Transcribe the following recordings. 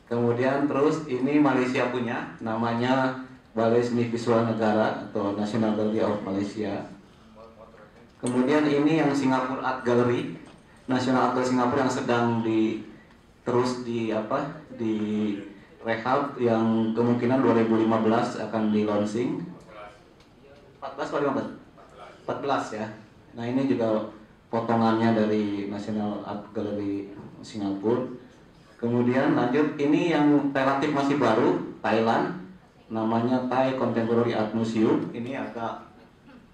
Kemudian terus ini Malaysia punya, namanya Balai Seni Visual Negara atau National Gallery of Malaysia. Kemudian ini yang Singapore Art Gallery, National Art Gallery Singapura yang sedang terus di rehab, yang kemungkinan 2015 akan di launching. 14 atau 15? 14 ya. Nah ini juga potongannya dari National Art Gallery Singapura. Kemudian lanjut, ini yang relatif masih baru, Thailand, namanya Thai Contemporary Art Museum. Ini agak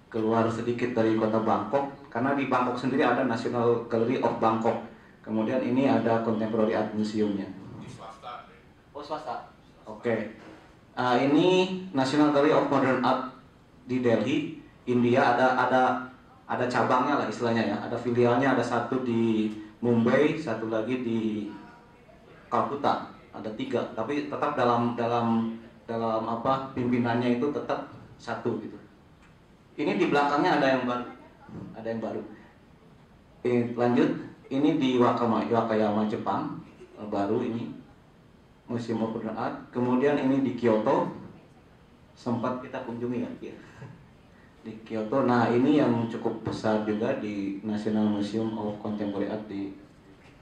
keluar sedikit dari kota Bangkok, karena di Bangkok sendiri ada National Gallery of Bangkok. Kemudian ini ada Contemporary Art Museumnya. Oh swasta. Oke. Ini National Gallery of Modern Art di Delhi, India. Ada cabangnya lah istilahnya ya. Ada filialnya, ada satu di Mumbai, satu lagi di Kalkuta, ada 3, tapi tetap dalam pimpinannya itu tetap satu gitu. Ini di belakangnya ada yang baru. Lanjut, ini di Wakayama Jepang, baru ini Museum of Modern Art. Kemudian ini di Kyoto, sempat kita kunjungi ya di Kyoto. Nah ini yang cukup besar juga di National Museum of Contemporary Art di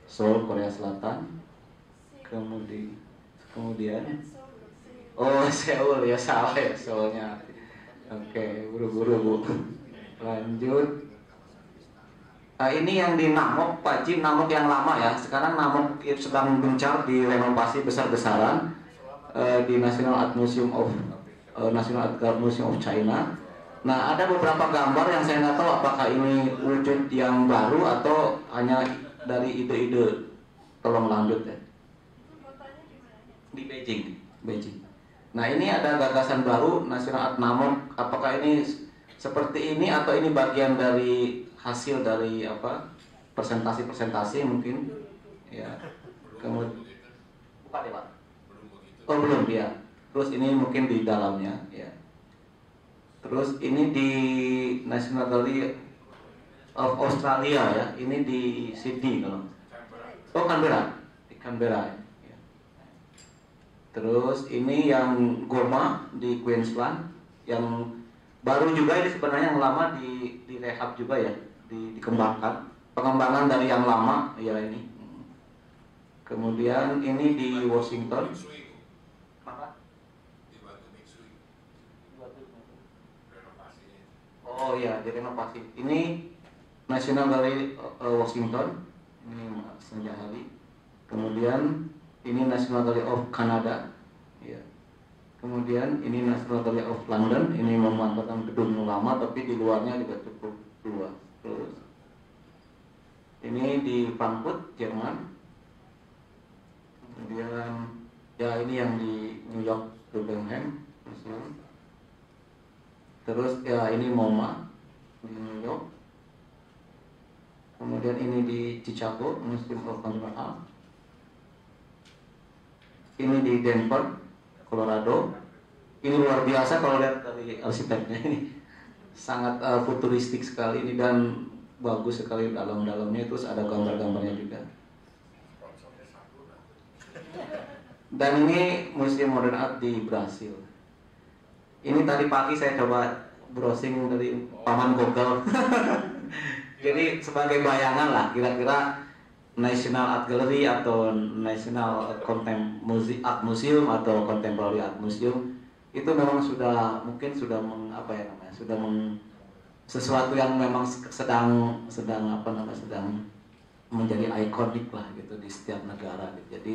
Seoul, Korea Selatan. Kemudian oh Seoul ya, salah ya Seoulnya. Oke, buru-buru Bu. Lanjut. Ini yang di Namok, Pak Ji, Namok yang lama ya. Sekarang Namok sedang gencar direnovasi besar-besaran di National Art Museum of China. Nah ada beberapa gambar yang saya nggak tahu apakah ini wujud yang baru atau hanya dari ide-ide. Tolong lanjut ya. Di Beijing. Nah ini ada gagasan baru National Art Namok. Apakah ini seperti ini atau ini bagian dari hasil dari presentasi mungkin ya. Kemudian bukan ya Pak? Oh belum ya. Terus ini mungkin di dalamnya ya. Terus ini di National Gallery of Australia ya. Ini di Sydney kalau. Oh Canberra, di Canberra ya. Terus ini yang Goma di Queensland, yang baru juga, ini sebenarnya yang lama di rehab juga ya, dikembangkan, pengembangan dari yang lama ya ini. Kemudian ini di Washington. Oh ya, direnovasi. Ini National Gallery Washington, ini Senja Hari. Kemudian ini National Gallery of Canada ya. Kemudian ini National Gallery of London, ini memanfaatkan gedung lama tapi di luarnya juga cukup luas. Terus ini di Frankfurt, Jerman. Kemudian ya ini yang di New York, Guggenheim Museum. Terus ya ini MoMA di New York. Kemudian ini di Chicago, Museum of Contemporary Art. Ini di Denver, Colorado. Ini luar biasa kalau lihat dari arsiteknya, ini sangat futuristik sekali ini dan bagus sekali dalam-dalamnya. Terus ada gambar-gambarnya juga. Dan ini Museum Modern Art di Brasil. Ini tadi pagi saya coba browsing dari paman Google. Jadi sebagai bayangan lah, kira-kira National Art Gallery atau National Art Museum atau Contemporary Art Museum itu memang sudah sesuatu yang memang sedang menjadi ikonik lah gitu di setiap negara gitu. Jadi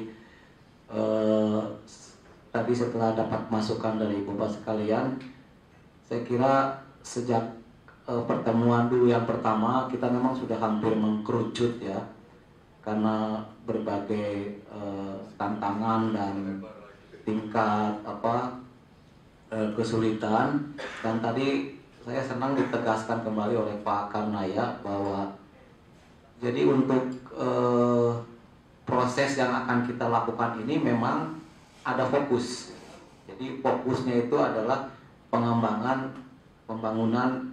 tadi setelah dapat masukan dari Bapak sekalian, saya kira sejak pertemuan dulu yang pertama kita memang sudah hampir mengkerucut ya, karena berbagai tantangan dan tingkat kesulitan. Dan tadi saya senang ditegaskan kembali oleh Pak Karnaya bahwa jadi untuk proses yang akan kita lakukan ini memang ada fokus. Jadi fokusnya itu adalah pembangunan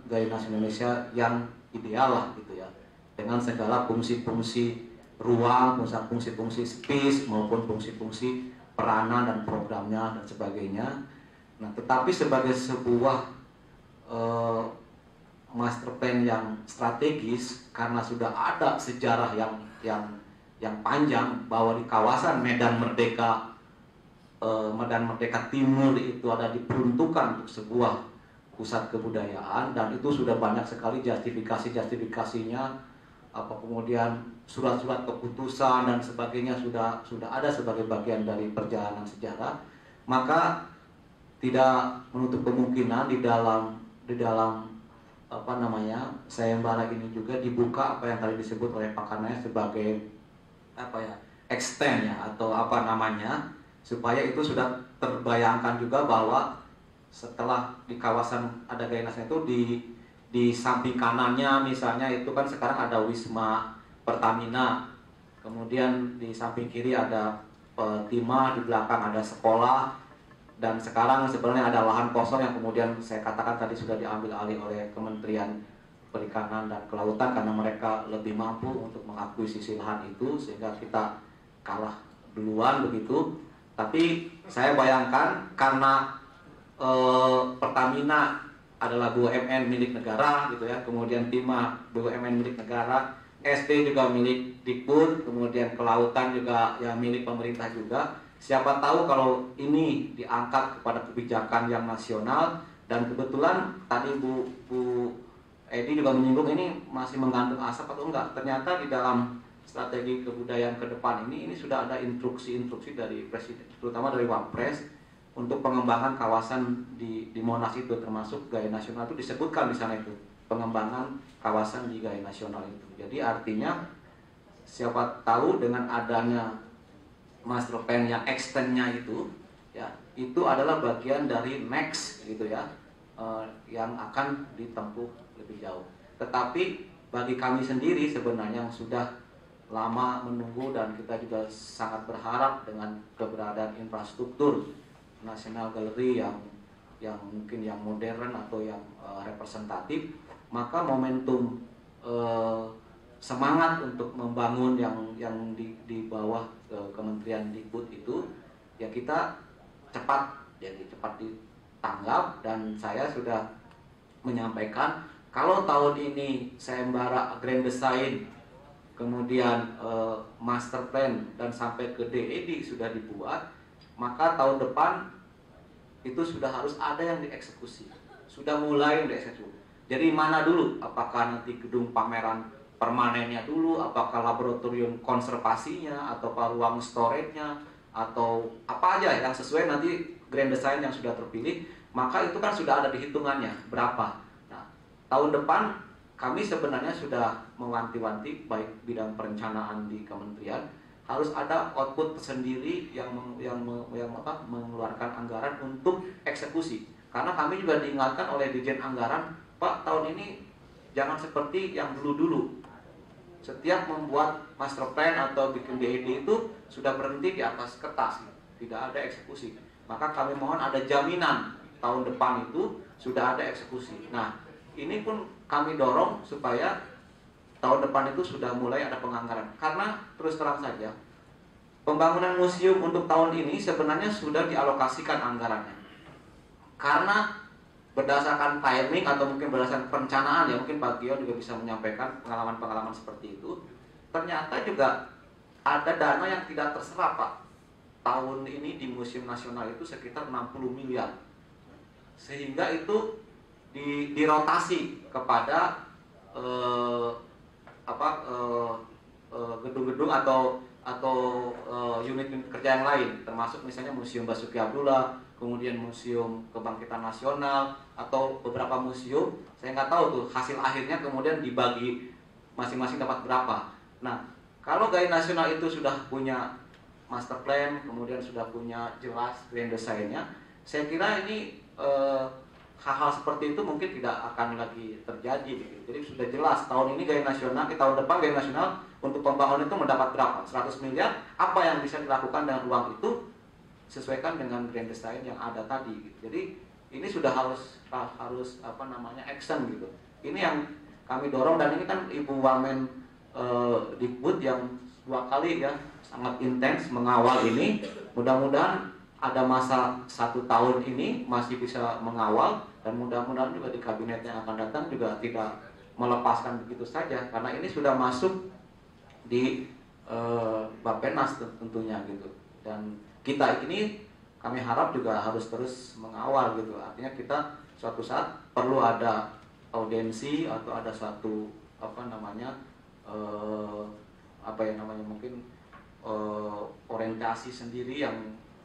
gaya nasional Indonesia yang ideal lah gitu ya, dengan segala fungsi-fungsi ruang, fungsi-fungsi space maupun fungsi-fungsi peranan dan programnya dan sebagainya. Nah, tetapi sebagai sebuah master plan yang strategis, karena sudah ada sejarah yang panjang bahwa di kawasan Medan Merdeka Timur itu ada diperuntukkan untuk sebuah pusat kebudayaan, dan itu sudah banyak sekali justifikasinya, apa kemudian surat-surat keputusan dan sebagainya sudah ada sebagai bagian dari perjalanan sejarah. Maka tidak menutup kemungkinan di dalam sayembara ini juga dibuka apa yang tadi disebut oleh Pak Kanaya sebagai extend ya, atau supaya itu sudah terbayangkan juga bahwa setelah di kawasan ada Gaya Nasional itu di samping kanannya misalnya itu kan sekarang ada Wisma Pertamina, kemudian di samping kiri ada Timah, di belakang ada sekolah, dan sekarang sebenarnya ada lahan kosong yang kemudian saya katakan tadi sudah diambil alih oleh Kementerian Perikanan dan Kelautan karena mereka lebih mampu untuk mengakuisisi lahan itu, sehingga kita kalah duluan begitu. Tapi saya bayangkan karena Pertamina adalah BUMN milik negara gitu ya, kemudian Timah BUMN milik negara, SD juga milik Dikbud, kemudian Kelautan juga ya milik pemerintah juga. Siapa tahu kalau ini diangkat kepada kebijakan yang nasional, dan kebetulan tadi Bu Edi juga menyinggung ini masih mengandung asap atau enggak. Ternyata di dalam strategi kebudayaan ke depan ini sudah ada instruksi dari Presiden, terutama dari Wapres, untuk pengembangan kawasan di Monas itu, termasuk Gaya Nasional itu disebutkan di sana itu, pengembangan kawasan di Gaya Nasional itu. Jadi artinya siapa tahu dengan adanya master plan yang extendnya itu ya, itu adalah bagian dari next gitu ya, yang akan ditempuh lebih jauh. Tetapi bagi kami sendiri sebenarnya yang sudah lama menunggu, dan kita juga sangat berharap dengan keberadaan infrastruktur National Gallery yang mungkin yang modern atau yang representatif, maka momentum semangat untuk membangun yang di bawah Kementerian Dikbud itu ya kita cepat ditanggap. Dan saya sudah menyampaikan kalau tahun ini sayembara Grand Design, kemudian master plan dan sampai ke DED sudah dibuat, maka tahun depan itu sudah harus ada yang dieksekusi, sudah mulai dieksekusi. Jadi mana dulu, apakah nanti gedung pameran permanennya dulu, apakah laboratorium konservasinya, atau ruang storage-nya, atau apa aja yang sesuai nanti grand design yang sudah terpilih, maka itu kan sudah ada di hitungannya berapa. Nah, tahun depan kami sebenarnya sudah mewanti-wanti baik bidang perencanaan di kementerian harus ada output sendiri yang mengeluarkan anggaran untuk eksekusi. Karena kami juga diingatkan oleh Dirjen Anggaran, Pak, tahun ini jangan seperti yang dulu-dulu. Setiap membuat master plan atau bikin DED itu sudah berhenti di atas kertas, tidak ada eksekusi. Maka kami mohon ada jaminan tahun depan itu sudah ada eksekusi. Nah, ini pun kami dorong supaya tahun depan itu sudah mulai ada penganggaran. Karena terus terang saja, pembangunan museum untuk tahun ini sebenarnya sudah dialokasikan anggarannya. Karena berdasarkan timing atau mungkin berdasarkan perencanaan ya, mungkin Pak Gio juga bisa menyampaikan pengalaman-pengalaman seperti itu. Ternyata juga ada dana yang tidak terserap, Pak. Tahun ini di Museum Nasional itu sekitar 60 miliar. Sehingga itu dirotasi kepada gedung-gedung atau unit-unit kerja yang lain, termasuk misalnya Museum Basuki Abdullah, kemudian Museum Kebangkitan Nasional, atau beberapa museum, saya nggak tahu tuh hasil akhirnya kemudian dibagi masing-masing dapat berapa. Nah, kalau Gaya Nasional itu sudah punya master plan, kemudian sudah punya jelas grand design-nya, saya kira ini hal-hal seperti itu mungkin tidak akan lagi terjadi gitu. Jadi sudah jelas tahun ini Gaya Nasional, tahun depan Gaya Nasional untuk pembangunan itu mendapat berapa? 100 miliar, apa yang bisa dilakukan dengan uang itu sesuaikan dengan grand design yang ada tadi gitu. Jadi ini sudah harus action gitu. Ini yang kami dorong, dan ini kan Ibu Wamen Dikbud yang 2 kali ya sangat intens mengawal ini. Mudah-mudahan ada masa 1 tahun ini masih bisa mengawal, dan mudah-mudahan juga di kabinet yang akan datang juga tidak melepaskan begitu saja, karena ini sudah masuk di Bappenas tentunya gitu. Dan kita ini kami harap juga harus terus mengawal gitu. Artinya kita suatu saat perlu ada audiensi atau ada suatu mungkin orientasi sendiri yang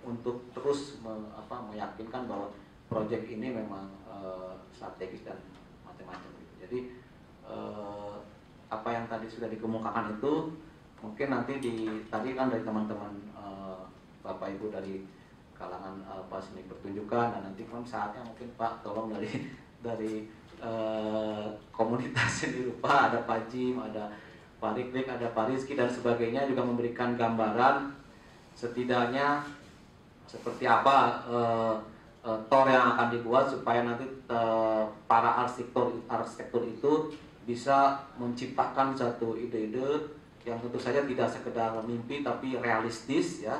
untuk terus meyakinkan bahwa proyek ini memang strategis dan macam-macam gitu. Jadi apa yang tadi sudah dikemukakan itu mungkin nanti tadi kan dari teman-teman Bapak Ibu dari kalangan seni pertunjukan, dan nanti kan saatnya mungkin Pak tolong dari komunitas seni rupa, ada Pak Jim, ada Pak Rikrik, ada Pak Rizky dan sebagainya, juga memberikan gambaran setidaknya seperti apa tor yang akan dibuat supaya nanti para arsitektur itu bisa menciptakan satu ide-ide yang tentu saja tidak sekedar mimpi tapi realistis ya,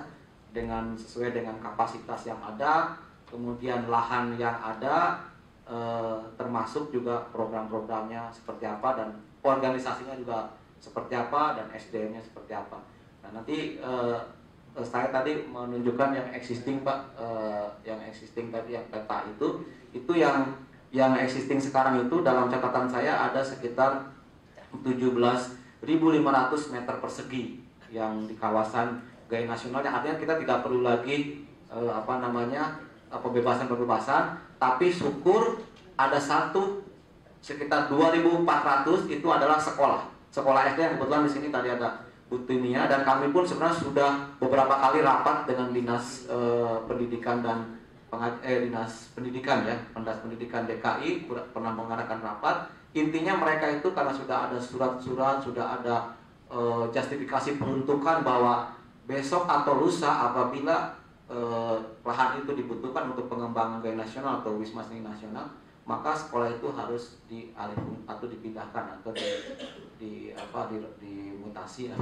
dengan sesuai dengan kapasitas yang ada, kemudian lahan yang ada, termasuk juga program-programnya seperti apa dan organisasinya juga seperti apa dan SDM-nya seperti apa. Nah nanti saya tadi menunjukkan yang existing Pak, yang existing tadi yang peta itu yang existing sekarang itu dalam catatan saya ada sekitar 17.500 meter persegi yang di kawasan gaya nasionalnya. Artinya kita tidak perlu lagi pembebasan, tapi syukur ada sekitar 2.400 itu adalah sekolah SD yang kebetulan di sini tadi ada Bu Timia, dan kami pun sebenarnya sudah beberapa kali rapat dengan dinas pendidikan dan dinas pendidikan ya, Pendas Pendidikan DKI pernah mengadakan rapat. Intinya mereka itu karena sudah ada surat-surat, sudah ada justifikasi peruntukan bahwa besok atau lusa apabila lahan itu dibutuhkan untuk pengembangan gaya nasional atau Wisma Seni Nasional, maka sekolah itu harus dialihkan atau dipindahkan atau dimutasi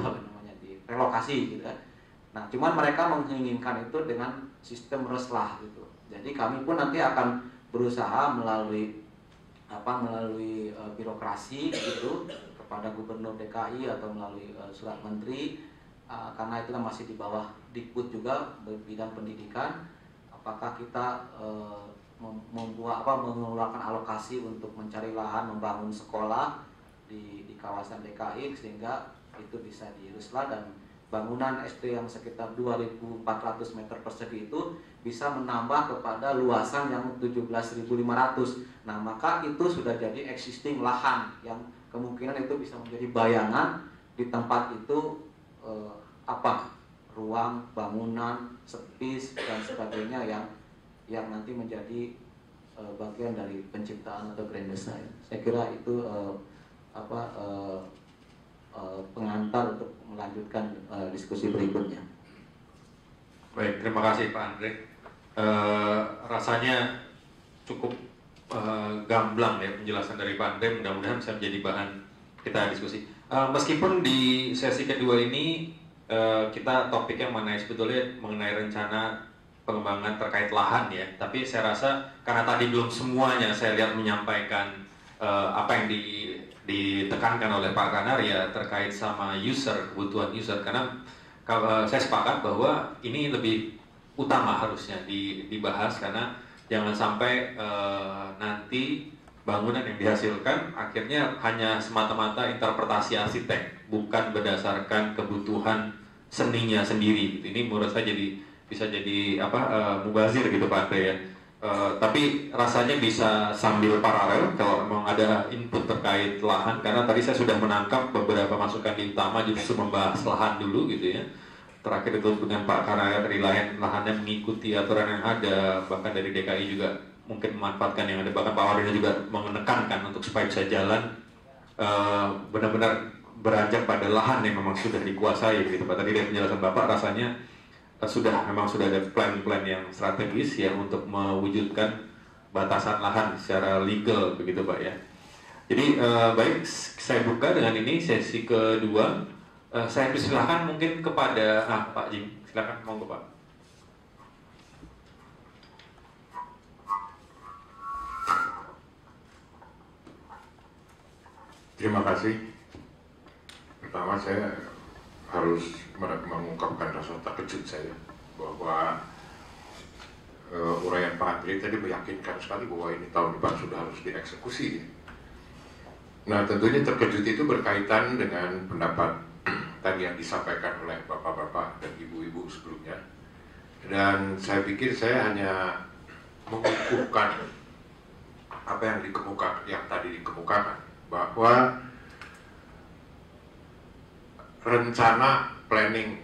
direlokasi gitu kan. Nah, cuman mereka menginginkan itu dengan sistem reslah gitu. Jadi kami pun nanti akan berusaha melalui birokrasi gitu kepada Gubernur DKI atau melalui surat menteri, karena itu masih di bawah Dikbud juga bidang pendidikan, apakah kita mengeluarkan alokasi untuk mencari lahan membangun sekolah di kawasan DKI sehingga itu bisa diruslah, dan bangunan SD yang sekitar 2.400 meter persegi itu bisa menambah kepada luasan yang 17.500. Nah, maka itu sudah jadi existing lahan yang kemungkinan itu bisa menjadi bayangan di tempat itu ruang bangunan, spis dan sebagainya yang nanti menjadi bagian dari penciptaan atau grand design. Saya kira itu pengantar untuk melanjutkan diskusi berikutnya. Baik, terima kasih Pak Andre. Rasanya cukup gamblang ya penjelasan dari Pak Andre, mudah-mudahan bisa menjadi bahan kita diskusi. Meskipun di sesi kedua ini kita topiknya sebetulnya mengenai rencana pengembangan terkait lahan ya, tapi saya rasa karena tadi belum semuanya saya lihat menyampaikan apa yang ditekankan oleh Pak Kanar ya terkait sama kebutuhan user, karena saya sepakat bahwa ini lebih utama harusnya dibahas, karena jangan sampai nanti bangunan yang dihasilkan akhirnya hanya semata-mata interpretasi arsitek, bukan berdasarkan kebutuhan seninya sendiri. Ini menurut saya bisa jadi mubazir gitu Pak Andre ya. Tapi rasanya bisa sambil paralel kalau memang ada input terkait lahan, karena tadi saya sudah menangkap beberapa masukan di utama justru membahas lahan dulu gitu ya. Terakhir itu dengan Pak Karaya dari lahannya mengikuti aturan yang ada, bahkan dari DKI juga mungkin memanfaatkan yang ada, bahkan Pak Wadina juga menekankan untuk supaya bisa jalan benar-benar beranjak pada lahan yang memang sudah dikuasai gitu Pak. Tadi dari penjelasan Bapak rasanya memang sudah ada plan-plan yang strategis ya untuk mewujudkan batasan lahan secara legal begitu Pak ya. Jadi baik, saya buka dengan ini sesi kedua. Saya persilahkan mungkin kepada Pak Jim, silakan monggo Pak. Terima kasih. Pertama saya harus mengungkapkan rasa terkejut saya bahwa uraian Pak Andri tadi meyakinkan sekali bahwa ini tahun depan sudah harus dieksekusi. Nah, tentunya terkejut itu berkaitan dengan pendapat tadi yang disampaikan oleh bapak-bapak dan ibu-ibu sebelumnya. Dan saya pikir saya hanya mengukuhkan apa yang tadi dikemukakan, bahwa rencana planning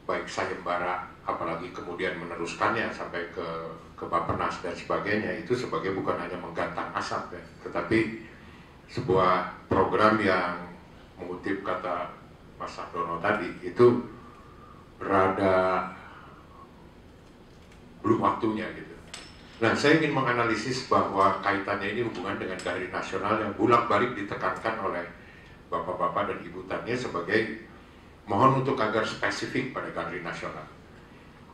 baik sayembara apalagi kemudian meneruskannya sampai ke Bappenas dan sebagainya itu sebagai bukan hanya menggantang asap ya, tetapi sebuah program yang mengutip kata Mas Sardono tadi itu berada belum waktunya gitu. Nah, saya ingin menganalisis bahwa kaitannya ini hubungan dengan Galeri Nasional yang bolak-balik ditekankan oleh bapak-bapak dan ibu tanya sebagai mohon untuk agar spesifik pada Galeri Nasional.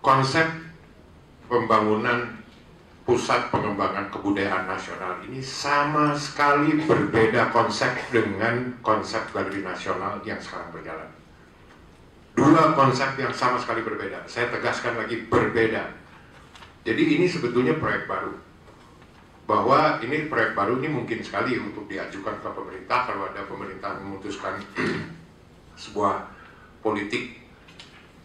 Konsep pembangunan pusat pengembangan kebudayaan nasional ini sama sekali berbeda konsep dengan konsep Galeri Nasional yang sekarang berjalan. Dua konsep yang sama sekali berbeda. Saya tegaskan lagi, berbeda. Jadi ini sebetulnya proyek baru. Bahwa ini proyek baru ini mungkin sekali untuk diajukan ke pemerintah kalau ada pemerintah memutuskan sebuah politik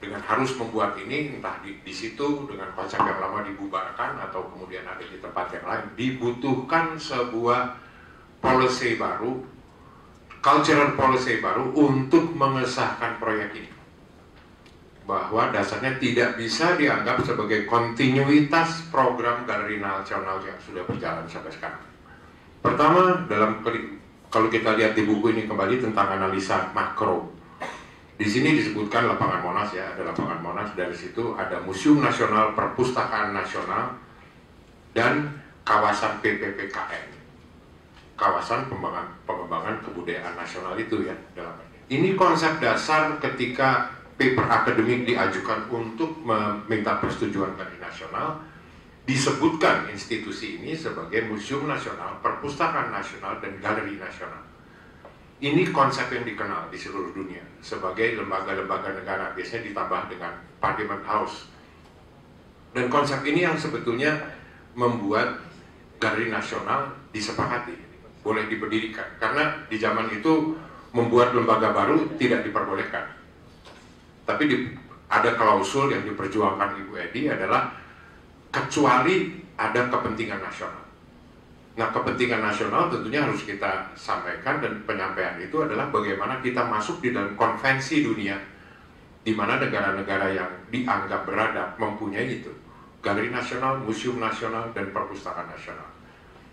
dengan harus membuat ini, entah di situ dengan konsep yang lama dibubarkan atau kemudian ada di tempat yang lain. Dibutuhkan sebuah policy baru, cultural policy baru untuk mengesahkan proyek ini. Bahwa dasarnya tidak bisa dianggap sebagai kontinuitas program Galeri Nasional yang sudah berjalan sampai sekarang. Pertama, kalau kita lihat di buku ini kembali tentang analisa makro. Di sini disebutkan lapangan Monas ya, ada lapangan Monas, dari situ ada Museum Nasional, Perpustakaan Nasional, dan kawasan PPPKN. Kawasan pengembangan kebudayaan nasional itu ya dalamnya. Ini konsep dasar ketika paper akademik diajukan untuk meminta persetujuan Galeri Nasional, disebutkan institusi ini sebagai Museum Nasional, Perpustakaan Nasional, dan Galeri Nasional. Ini konsep yang dikenal di seluruh dunia sebagai lembaga-lembaga negara, biasanya ditambah dengan Parliament House. Dan konsep ini yang sebetulnya membuat Galeri Nasional disepakati, boleh diberdirikan. Karena di zaman itu membuat lembaga baru tidak diperbolehkan. Tapi ada klausul yang diperjuangkan Ibu Edi adalah kecuali ada kepentingan nasional. Nah, kepentingan nasional tentunya harus kita sampaikan, dan penyampaian itu adalah bagaimana kita masuk di dalam konvensi dunia di mana negara-negara yang dianggap beradab mempunyai itu. Galeri Nasional, Museum Nasional, dan Perpustakaan Nasional.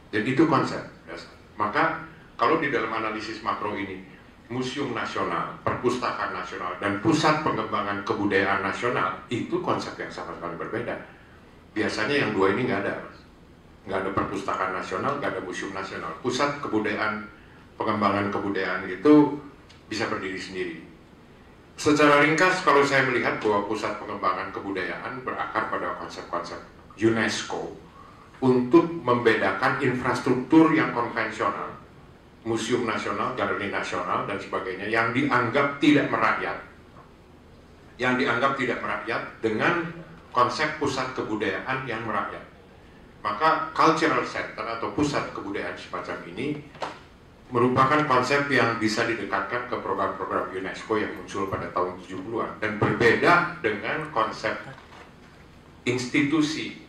Jadi itu konsep dasar. Maka kalau di dalam analisis makro ini Museum Nasional, Perpustakaan Nasional, dan Pusat Pengembangan Kebudayaan Nasional itu konsep yang sama sekali berbeda. Biasanya yang dua ini nggak ada, nggak ada Perpustakaan Nasional, nggak ada Museum Nasional. Pusat Pengembangan Kebudayaan itu bisa berdiri sendiri. Secara ringkas, kalau saya melihat bahwa Pusat Pengembangan Kebudayaan berakar pada konsep-konsep UNESCO untuk membedakan infrastruktur yang konvensional, Museum Nasional, Galeri Nasional, dan sebagainya yang dianggap tidak merakyat, dengan konsep pusat kebudayaan yang merakyat. Maka cultural center atau pusat kebudayaan semacam ini merupakan konsep yang bisa didekatkan ke program-program UNESCO yang muncul pada tahun 70-an dan berbeda dengan konsep institusi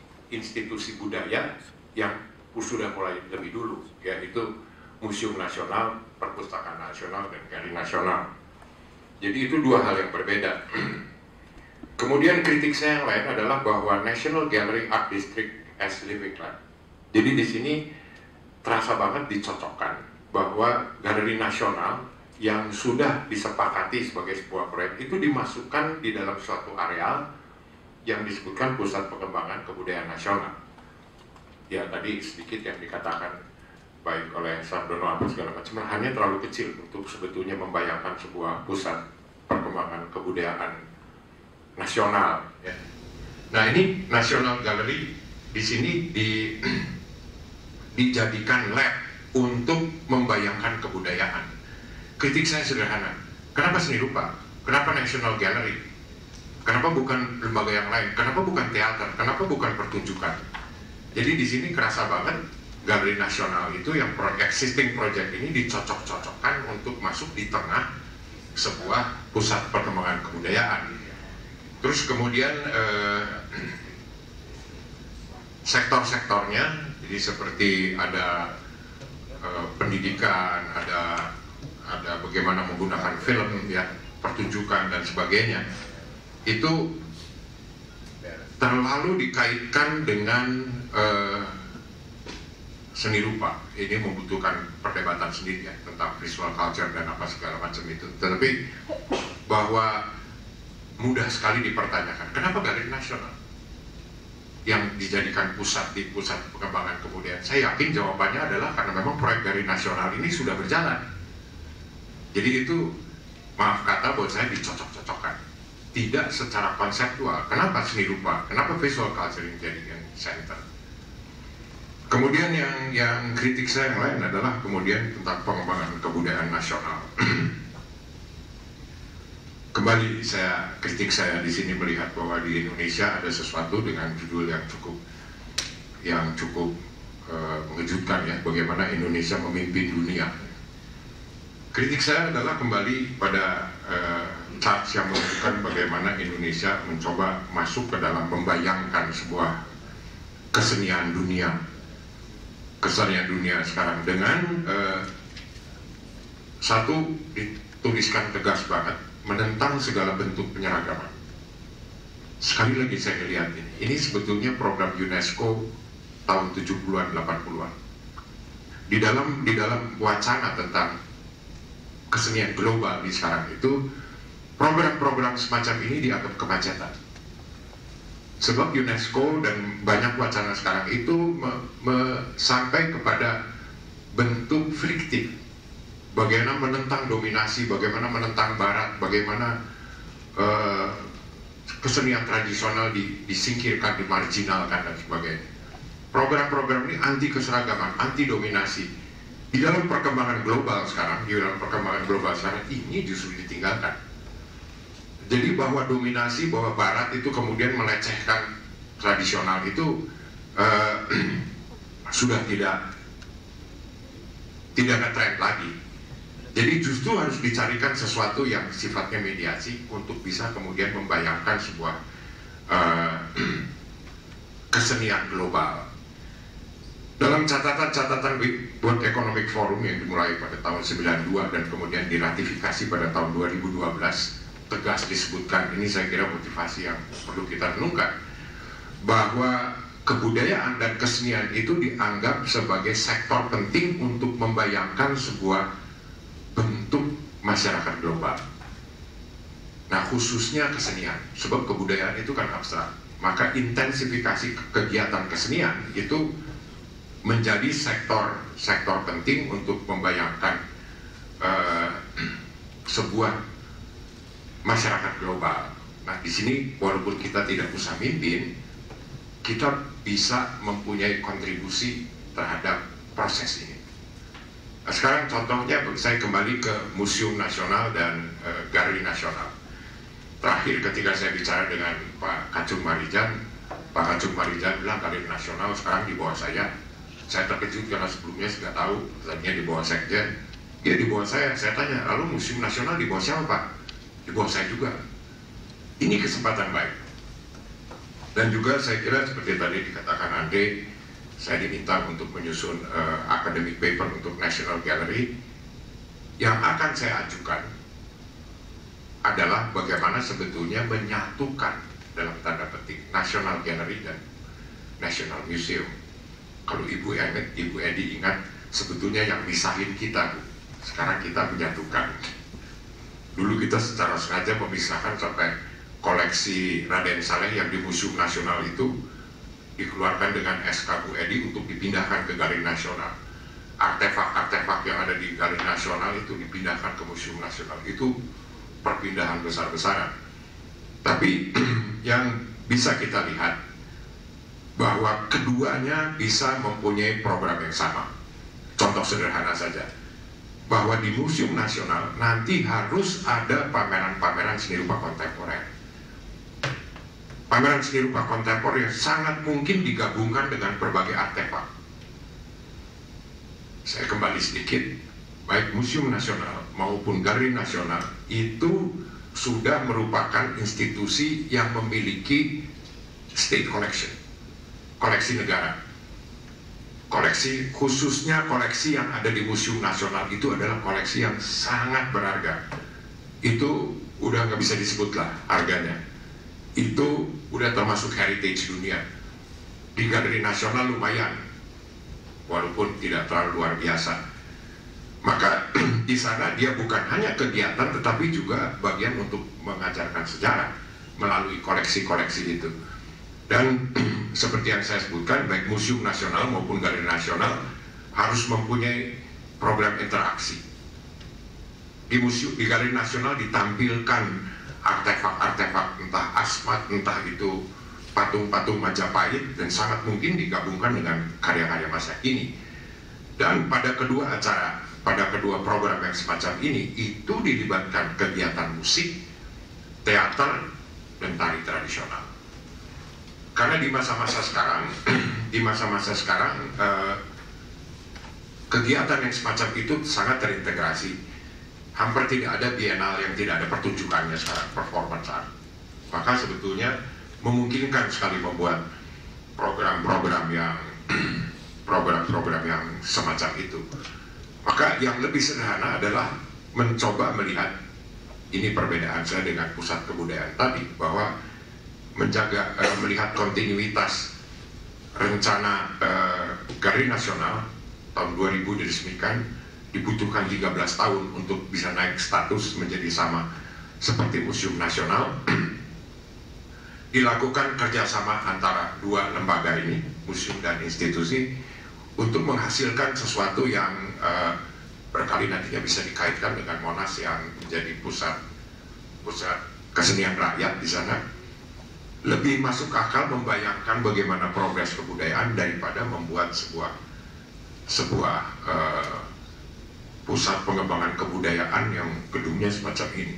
budaya yang sudah mulai lebih dulu, yaitu Museum Nasional, Perpustakaan Nasional, dan Galeri Nasional. Jadi itu dua hal yang berbeda. Kemudian kritik saya yang lain adalah bahwa National Gallery Art District as Living Land. Jadi di sini terasa banget dicocokkan bahwa Galeri Nasional yang sudah disepakati sebagai sebuah proyek itu dimasukkan di dalam suatu areal yang disebutkan Pusat Pengembangan Kebudayaan Nasional. Ya tadi sedikit yang dikatakan baik oleh Sardono apa segala macam, hanya terlalu kecil untuk sebetulnya membayangkan sebuah pusat perkembangan kebudayaan nasional. Ya. Nah ini National Gallery di sini dijadikan lab untuk membayangkan kebudayaan. Kritik saya sederhana, kenapa seni rupa? Kenapa National Gallery? Kenapa bukan lembaga yang lain? Kenapa bukan teater? Kenapa bukan pertunjukan? Jadi di sini kerasa banget Galeri Nasional itu yang existing project ini dicocok-cocokkan untuk masuk di tengah sebuah pusat perkembangan kebudayaan. Terus kemudian sektor-sektornya, jadi seperti ada pendidikan, ada bagaimana menggunakan film, ya, pertunjukan dan sebagainya, itu terlalu dikaitkan dengan seni rupa. Ini membutuhkan perdebatan sendiri ya tentang visual culture dan apa segala macam itu. Tetapi bahwa mudah sekali dipertanyakan, kenapa Galeri Nasional yang dijadikan pusat di pusat pengembangan kebudayaan? Saya yakin jawabannya adalah karena memang proyek Galeri Nasional ini sudah berjalan. Jadi itu, maaf kata, buat saya dicocok-cocokkan, tidak secara konseptual. Kenapa seni rupa? Kenapa visual culture yang jadi center? Kemudian yang kritik saya yang lain adalah kemudian tentang pengembangan kebudayaan nasional. Kembali kritik saya di sini melihat bahwa di Indonesia ada sesuatu dengan judul yang cukup mengejutkan, ya, bagaimana Indonesia memimpin dunia. Kritik saya adalah kembali pada charts yang menunjukkan bagaimana Indonesia mencoba masuk ke dalam membayangkan sebuah kesenian dunia sekarang dengan satu dituliskan tegas banget, menentang segala bentuk penyeragaman. Sekali lagi saya lihat ini sebetulnya program UNESCO tahun 70-an 80-an. Di dalam wacana tentang kesenian global di sekarang itu, program-program semacam ini dianggap kemacetan. Sebab UNESCO dan banyak wacana sekarang itu sampai kepada bentuk friktif. Bagaimana menentang dominasi, bagaimana menentang barat, bagaimana kesenian tradisional disingkirkan, dimarginalkan dan sebagainya. Program-program ini anti keseragaman, anti dominasi. Di dalam perkembangan global sekarang, ini justru ditinggalkan. Jadi bahwa dominasi, bahwa barat itu kemudian melecehkan tradisional itu sudah tidak ada tren lagi. Jadi justru harus dicarikan sesuatu yang sifatnya mediasi untuk bisa kemudian membayangkan sebuah kesenian global. Dalam catatan World Economic Forum yang dimulai pada tahun 92 dan kemudian diratifikasi pada tahun 2012, tegas disebutkan, ini saya kira motivasi yang perlu kita renungkan, bahwa kebudayaan dan kesenian itu dianggap sebagai sektor penting untuk membayangkan sebuah bentuk masyarakat global. Nah, khususnya kesenian, sebab kebudayaan itu kan abstrak, maka intensifikasi kegiatan kesenian itu menjadi sektor penting untuk membayangkan sebuah masyarakat global. Nah, di sini walaupun kita tidak usah mimpin, kita bisa mempunyai kontribusi terhadap proses ini. Nah, sekarang contohnya saya kembali ke Museum Nasional dan Galeri Nasional. Terakhir ketika saya bicara dengan Pak Kacung Marijan bilang Galeri Nasional sekarang di bawah saya. Saya terkejut karena sebelumnya saya nggak tahu, tadinya di bawah sekjen, dia di bawah saya. Saya tanya, lalu Museum Nasional di bawah siapa, Pak? Di bawah saya juga. Ini kesempatan baik. Dan juga saya kira seperti tadi dikatakan Andre, saya diminta untuk menyusun academic paper untuk National Gallery. Yang akan saya ajukan adalah bagaimana sebetulnya menyatukan dalam tanda petik National Gallery dan National Museum. Kalau Ibu Edi ingat, sebetulnya yang misahin kita, sekarang kita menyatukan. Dulu kita secara sengaja memisahkan sampai koleksi Raden Saleh yang di Museum Nasional itu dikeluarkan dengan SK Bu Edi untuk dipindahkan ke Galeri Nasional. Artefak-artefak yang ada di Galeri Nasional itu dipindahkan ke Museum Nasional. Itu perpindahan besar-besaran. Tapi yang bisa kita lihat bahwa keduanya bisa mempunyai program yang sama. Contoh sederhana saja, bahwa di Museum Nasional nanti harus ada pameran-pameran seni rupa kontemporer. Pameran seni rupa kontemporer sangat mungkin digabungkan dengan berbagai artefak. Saya kembali sedikit, baik Museum Nasional maupun Galeri Nasional itu sudah merupakan institusi yang memiliki state collection, koleksi negara. Koleksi, khususnya koleksi yang ada di Museum Nasional itu adalah koleksi yang sangat berharga. Itu udah nggak bisa disebut lah harganya. Itu udah termasuk heritage dunia. Di Galeri Nasional lumayan, walaupun tidak terlalu luar biasa. Maka di sana dia bukan hanya kegiatan, tetapi juga bagian untuk mengajarkan sejarah melalui koleksi-koleksi itu. Dan seperti yang saya sebutkan, baik Museum Nasional maupun Galeri Nasional harus mempunyai program interaksi. Di Galeri Nasional ditampilkan artefak-artefak, entah asmat, entah itu patung-patung Majapahit, dan sangat mungkin digabungkan dengan karya-karya masa kini. Dan pada kedua acara, pada kedua program yang semacam ini, itu dilibatkan kegiatan musik, teater, dan tari tradisional. Karena di masa-masa sekarang, kegiatan yang semacam itu sangat terintegrasi. Hampir tidak ada bienal yang tidak ada pertunjukannya sekarang, performance art. Maka sebetulnya memungkinkan sekali membuat program-program yang semacam itu. Maka yang lebih sederhana adalah mencoba melihat, ini perbedaan saya dengan pusat kebudayaan tadi, bahwa melihat kontinuitas rencana Galeri Nasional tahun 2000 diresmikan, dibutuhkan 13 tahun untuk bisa naik status menjadi sama seperti Museum Nasional. Dilakukan kerjasama antara dua lembaga ini, museum dan institusi, untuk menghasilkan sesuatu yang berkali nantinya bisa dikaitkan dengan Monas yang menjadi pusat kesenian rakyat di sana. Lebih masuk akal membayangkan bagaimana progres kebudayaan daripada membuat sebuah pusat pengembangan kebudayaan yang gedungnya semacam ini.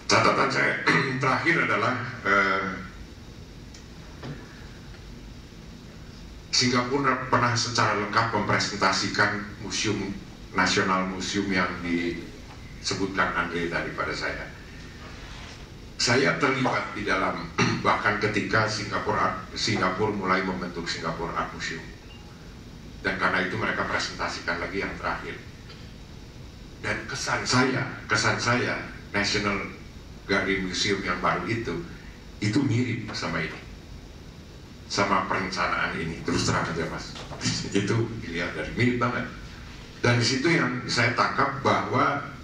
Catatan saya terakhir adalah Singapura pernah secara lengkap mempresentasikan Museum Nasional, museum yang disebutkan Andre tadi pada saya. Saya terlibat di dalam, bahkan ketika Singapura mulai membentuk Singapore Art Museum. Dan karena itu mereka presentasikan lagi yang terakhir. Dan kesan saya National Gallery Museum yang baru itu mirip sama ini, sama perencanaan ini. Terus terang aja Mas, itu dilihat dari mirip banget. Dan di situ yang saya tangkap bahwa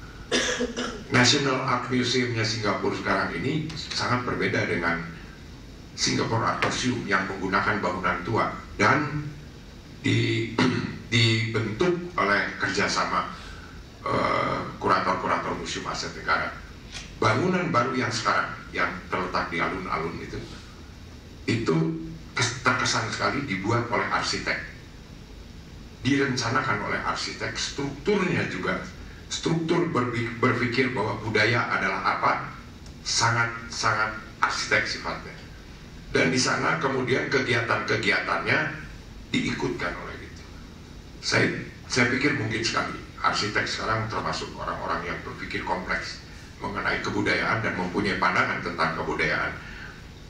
National Art Museum-nya Singapura sekarang ini sangat berbeda dengan Singapore Art Museum yang menggunakan bangunan tua dan dibentuk oleh kerjasama kurator-kurator Museum Asia Tenggara. Bangunan baru yang sekarang yang terletak di alun-alun itu terkesan sekali dibuat oleh arsitek, direncanakan oleh arsitek, strukturnya juga. Struktur berpikir bahwa budaya adalah apa, sangat arsitek sifatnya. Dan di sana kemudian kegiatan-kegiatannya diikutkan oleh itu. Saya pikir mungkin sekali arsitek sekarang termasuk orang-orang yang berpikir kompleks mengenai kebudayaan dan mempunyai pandangan tentang kebudayaan.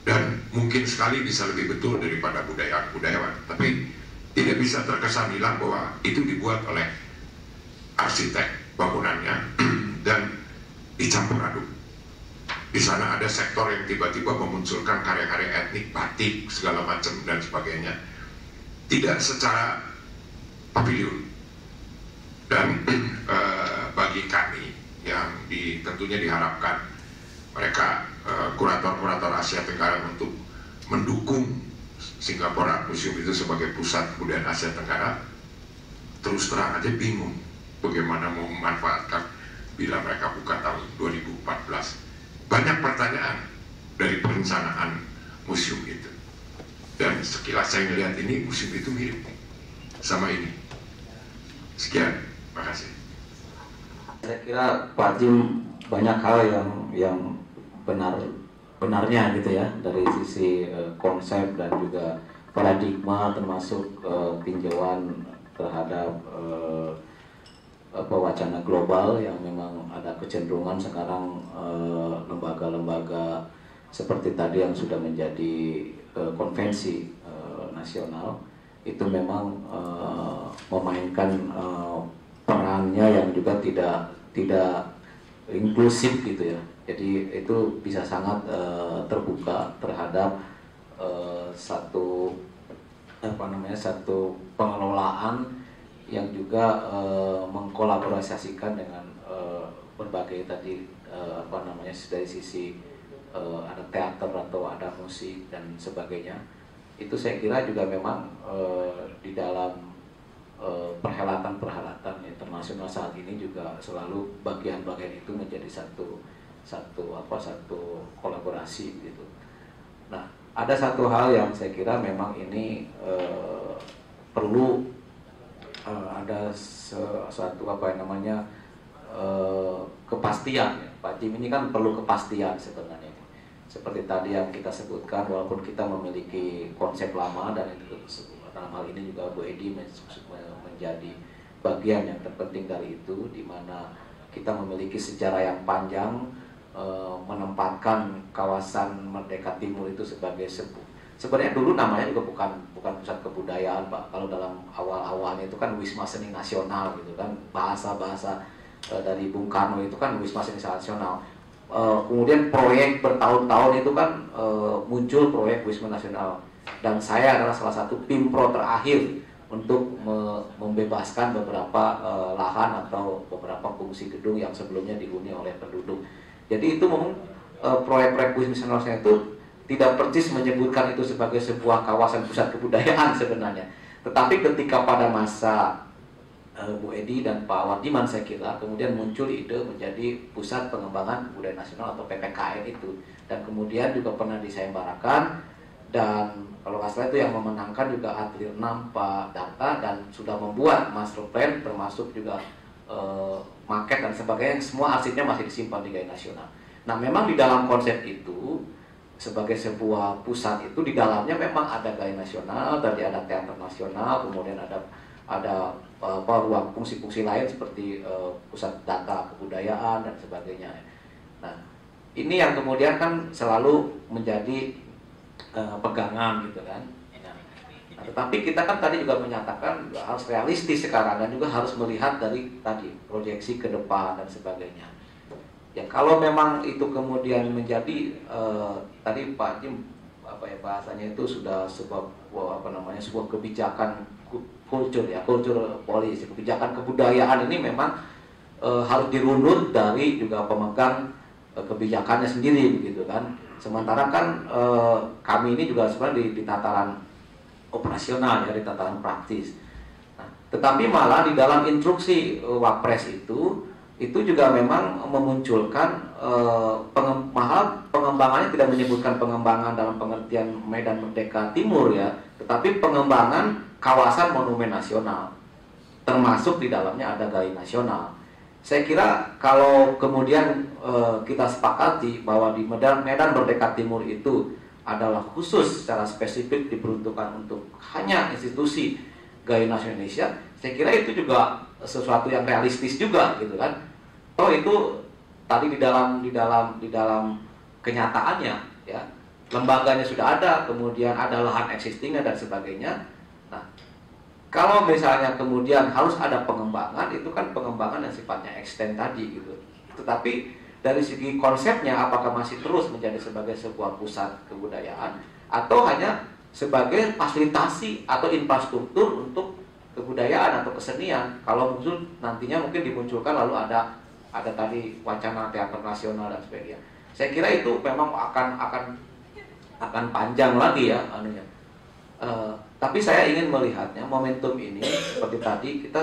Dan mungkin sekali bisa lebih betul daripada budayawan. Tapi tidak bisa terkesan hilang bahwa itu dibuat oleh arsitek bangunannya dan dicampur aduk. Di sana ada sektor yang tiba-tiba memunculkan karya-karya etnik, batik, segala macam dan sebagainya. Tidak secara pavilion. Dan bagi kami yang tentunya diharapkan mereka kurator-kurator Asia Tenggara untuk mendukung Singapore Art Museum itu sebagai pusat kebudayaan Asia Tenggara, terus terang aja bingung bagaimana mau memanfaatkan bila mereka buka tahun pertanyaan dari perencanaan museum itu. Dan sekilas saya melihat ini, museum itu mirip sama ini. Sekian, makasih. Saya kira Pak Jim banyak hal yang benarnya gitu ya, dari sisi konsep dan juga paradigma, termasuk tinjauan terhadap wacana global yang memang ada kecenderungan sekarang lembaga-lembaga seperti tadi yang sudah menjadi konvensi nasional itu memang memainkan perannya yang juga tidak inklusif gitu ya. Jadi itu bisa sangat terbuka terhadap satu pengelolaan yang juga mengkolaborasikan dengan berbagai tadi dari sisi ada teater atau ada musik dan sebagainya. Itu saya kira juga memang di dalam perhelatan-perhelatan internasional saat ini juga selalu bagian-bagian itu menjadi satu kolaborasi gitu. Nah, ada satu hal yang saya kira memang ini perlu ada suatu kepastian ya. Pak Jim ini kan perlu kepastian sebenarnya. Seperti tadi yang kita sebutkan, walaupun kita memiliki konsep lama dan itu dalam hal ini juga Bu Edi menjadi bagian yang terpenting dari itu, di mana kita memiliki sejarah yang panjang menempatkan kawasan Merdeka Timur itu sebagai sebenarnya dulu namanya juga bukan pusat kebudayaan Pak. Kalau dalam awal-awalnya itu kan Wisma Seni Nasional gitu kan, bahasa-bahasa dari Bung Karno itu kan Wisma Seni Nasional. Kemudian proyek bertahun-tahun itu kan muncul proyek Wisma Nasional, dan saya adalah salah satu pimpro terakhir untuk membebaskan beberapa lahan atau beberapa fungsi gedung yang sebelumnya dihuni oleh penduduk. Jadi itu memang proyek-proyek Wisma Nasional itu tidak persis menyebutkan itu sebagai sebuah kawasan pusat kebudayaan sebenarnya. Tetapi ketika pada masa Bu Edi dan Pak Wardiman saya kira kemudian muncul ide menjadi Pusat Pengembangan Kebudayaan Nasional atau PPKN itu, dan kemudian juga pernah disayembarakan, dan kalau nggak salah itu yang memenangkan juga Atlir 6 Pak Darta, dan sudah membuat master plan termasuk juga maket dan sebagainya, semua arsipnya masih disimpan di Gaya Nasional. Nah, memang di dalam konsep itu sebagai sebuah pusat itu di dalamnya memang ada Gaya Nasional, tadi ada teater nasional, kemudian ada ruang fungsi-fungsi lain seperti pusat data kebudayaan dan sebagainya. Nah, ini yang kemudian kan selalu menjadi pegangan gitu kan. Nah, tetapi kita kan tadi juga menyatakan harus realistis sekarang dan juga harus melihat dari tadi proyeksi ke depan dan sebagainya. Ya kalau memang itu kemudian menjadi tadi Pak Jim bahasanya itu sudah sebuah sebuah kebijakan kultur polisi, kebijakan kebudayaan ini memang harus dirunut dari juga pemegang kebijakannya sendiri begitu kan. Sementara kan kami ini juga sebenarnya di tataran operasional ya, di tataran praktis. Nah, tetapi malah di dalam instruksi Wapres itu juga memang memunculkan pengembangannya tidak menyebutkan pengembangan dalam pengertian Medan Merdeka Timur ya, tetapi pengembangan kawasan monumen nasional, termasuk di dalamnya ada Gaya Nasional. Saya kira kalau kemudian kita sepakati bahwa di Medan Merdeka Timur itu adalah khusus secara spesifik diperuntukkan untuk hanya institusi Gaya Nasional Indonesia, saya kira itu juga sesuatu yang realistis juga gitu kan. Oh itu tadi di dalam kenyataannya ya, lembaganya sudah ada, kemudian ada lahan existingnya dan sebagainya. Nah, kalau misalnya kemudian harus ada pengembangan, itu kan pengembangan yang sifatnya extend tadi gitu. Tetapi dari segi konsepnya apakah masih terus menjadi sebagai sebuah pusat kebudayaan atau hanya sebagai fasilitasi atau infrastruktur untuk kebudayaan atau kesenian. Kalau muncul nantinya mungkin dimunculkan lalu ada tadi wacana teater nasional dan sebagainya. Saya kira itu memang akan panjang lagi ya anunya. Tapi saya ingin melihatnya momentum ini seperti tadi kita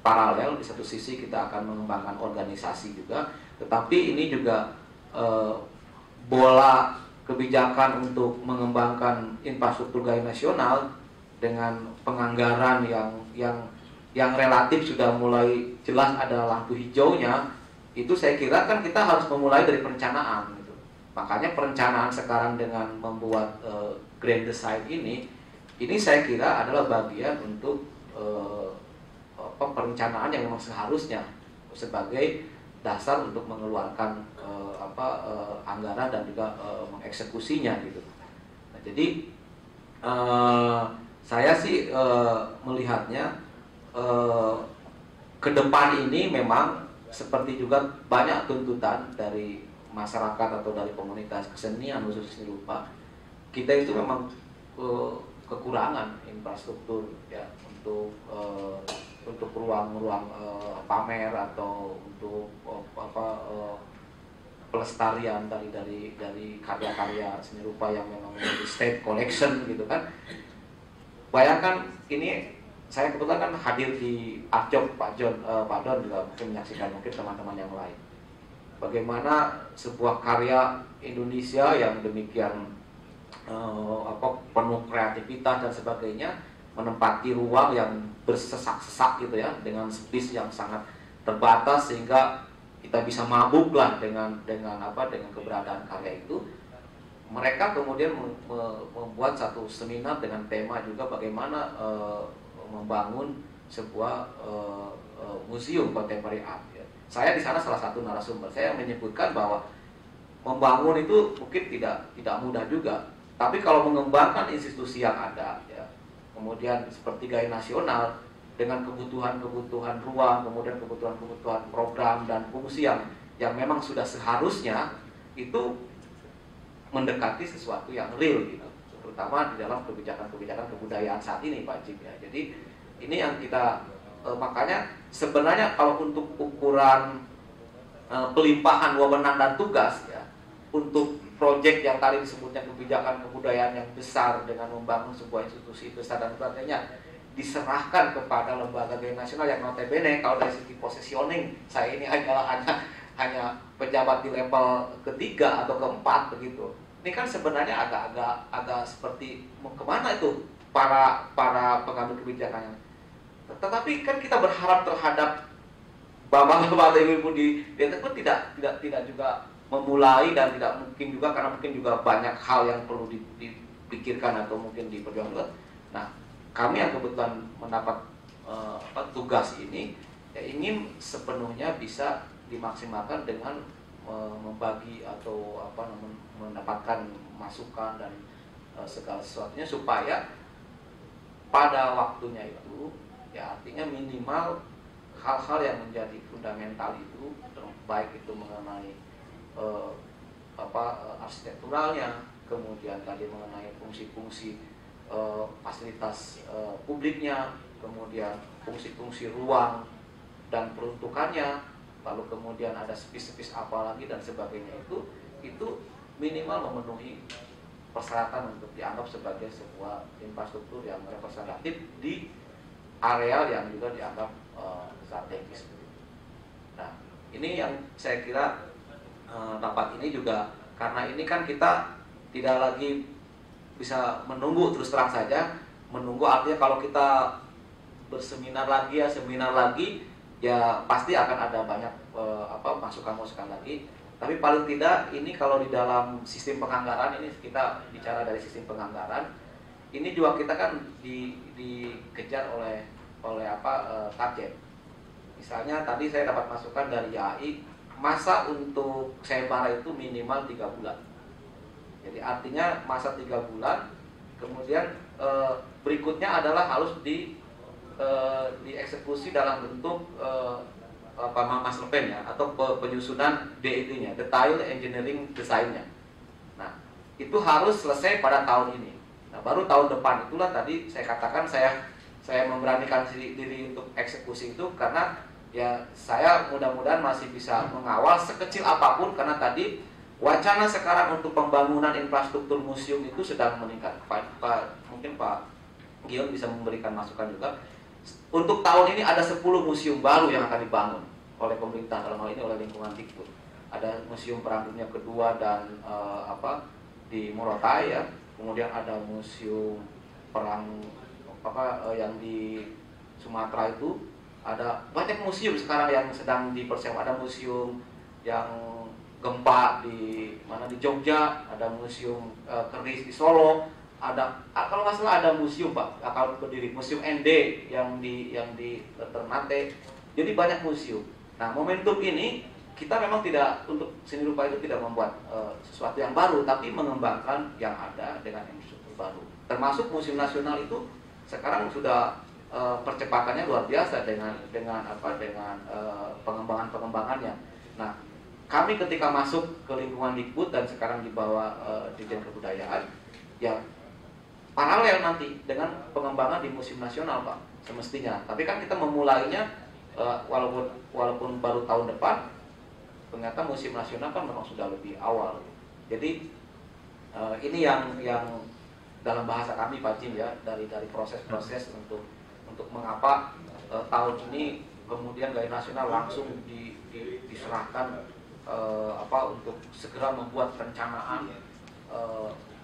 paralel, di satu sisi kita akan mengembangkan organisasi juga, tetapi ini juga bola kebijakan untuk mengembangkan infrastruktur gaya nasional dengan penganggaran yang relatif sudah mulai jelas ada lampu hijaunya, itu saya kira kan kita harus memulai dari perencanaan gitu. Makanya perencanaan sekarang dengan membuat grand design ini saya kira adalah bagian untuk perencanaan yang memang seharusnya sebagai dasar untuk mengeluarkan anggaran dan juga mengeksekusinya gitu. Nah, jadi saya sih melihatnya ke depan ini memang seperti juga banyak tuntutan dari masyarakat atau dari komunitas kesenian khusus seni rupa. Kita itu memang kekurangan infrastruktur ya untuk ruang-ruang pamer atau untuk pelestarian dari karya-karya seni rupa yang memang menjadi state collection gitu kan. Bayangkan ini, saya kebetulan kan hadir di Arjok, Pak Don juga mungkin menyaksikan, mungkin teman-teman yang lain. Bagaimana sebuah karya Indonesia yang demikian penuh kreativitas dan sebagainya menempati ruang yang bersesak-sesak gitu ya, dengan space yang sangat terbatas sehingga kita bisa mabuk lah dengan keberadaan karya itu. Mereka kemudian membuat satu seminar dengan tema juga bagaimana membangun sebuah museum contemporary art. Ya. Saya di sana salah satu narasumber. Saya menyebutkan bahwa membangun itu mungkin tidak mudah juga. Tapi kalau mengembangkan institusi yang ada, ya, kemudian seperti gaya nasional dengan kebutuhan-kebutuhan ruang, kemudian kebutuhan-kebutuhan program dan fungsi yang memang sudah seharusnya itu mendekati sesuatu yang real gitu, terutama di dalam kebijakan-kebijakan kebudayaan saat ini, Pak Jim ya. Jadi ini yang kita makanya sebenarnya kalau untuk ukuran pelimpahan wewenang dan tugas ya, untuk proyek yang tadi disebutnya kebijakan kebudayaan yang besar dengan membangun sebuah institusi besar dan sebagainya, diserahkan kepada lembaga gaya nasional yang notabene kalau dari segi positioning saya ini hanya pejabat di level ketiga atau keempat begitu. Ini kan sebenarnya agak seperti kemana itu para pengambil kebijakannya. Tetapi kan kita berharap terhadap bapak-bapak ibu-ibu di itu pun tidak juga memulai, dan tidak mungkin juga karena mungkin juga banyak hal yang perlu dipikirkan atau mungkin diperjuangkan. Nah, kami yang kebetulan mendapat tugas ini ya ingin sepenuhnya bisa dimaksimalkan dengan membagi atau mendapatkan masukan dan segala sesuatunya supaya pada waktunya itu ya artinya minimal hal-hal yang menjadi fundamental itu, baik itu mengenai arsitekturalnya, kemudian tadi mengenai fungsi-fungsi fasilitas publiknya, kemudian fungsi-fungsi ruang dan peruntukannya, lalu kemudian ada spes-spes apa lagi dan sebagainya, itu minimal memenuhi persyaratan untuk dianggap sebagai sebuah infrastruktur yang representatif di areal yang juga dianggap strategis. Nah, ini yang saya kira rapat ini juga, karena ini kan kita tidak lagi bisa menunggu terus terang saja. Menunggu artinya kalau kita berseminar lagi ya pasti akan ada banyak masukan-masukan lagi. Tapi paling tidak ini kalau di dalam sistem penganggaran, ini kita bicara dari sistem penganggaran, ini juga kita kan dikejar oleh target. Misalnya tadi saya dapat masukan dari YAI, masa untuk sayembara itu minimal 3 bulan. Jadi artinya masa 3 bulan, kemudian berikutnya adalah harus dieksekusi dalam bentuk master plan ya, atau penyusunan DED-nya, detail engineering design-nya. Nah, itu harus selesai pada tahun ini. Nah, baru tahun depan itulah tadi saya katakan saya memberanikan diri untuk eksekusi itu, karena ya saya mudah-mudahan masih bisa mengawal sekecil apapun, karena tadi wacana sekarang untuk pembangunan infrastruktur museum itu sedang meningkat. Mungkin Pak Gion bisa memberikan masukan juga. Untuk tahun ini ada 10 museum baru yang akan dibangun oleh pemerintah, dalam hal ini oleh lingkungan Dikbud. ada Museum Perang Dunia Kedua dan di Morotai ya. Kemudian ada museum perang yang di Sumatera itu, ada banyak museum sekarang yang sedang dipersiapkan. Ada museum yang gempa di Jogja, ada museum keris di Solo, ada kalau nggak salah ada museum Pak akal berdiri, museum ND yang di Ternate. Jadi banyak museum. Nah, momentum ini kita memang tidak, untuk seni rupa itu tidak membuat sesuatu yang baru, tapi mengembangkan yang ada dengan infrastruktur baru. Termasuk Museum Nasional itu sekarang sudah percepatannya luar biasa dengan pengembangannya. Nah, kami ketika masuk ke lingkungan Dikbud dan sekarang di bawah Dirjen Kebudayaan, ya paralel nanti dengan pengembangan di Museum Nasional Pak, semestinya. Tapi kan kita memulainya walaupun baru tahun depan, ternyata Museum Nasional kan memang sudah lebih awal. Jadi ini yang dalam bahasa kami Pak Jim ya, dari proses-proses untuk mengapa tahun ini kemudian Galeri Nasional langsung diserahkan untuk segera membuat perencanaan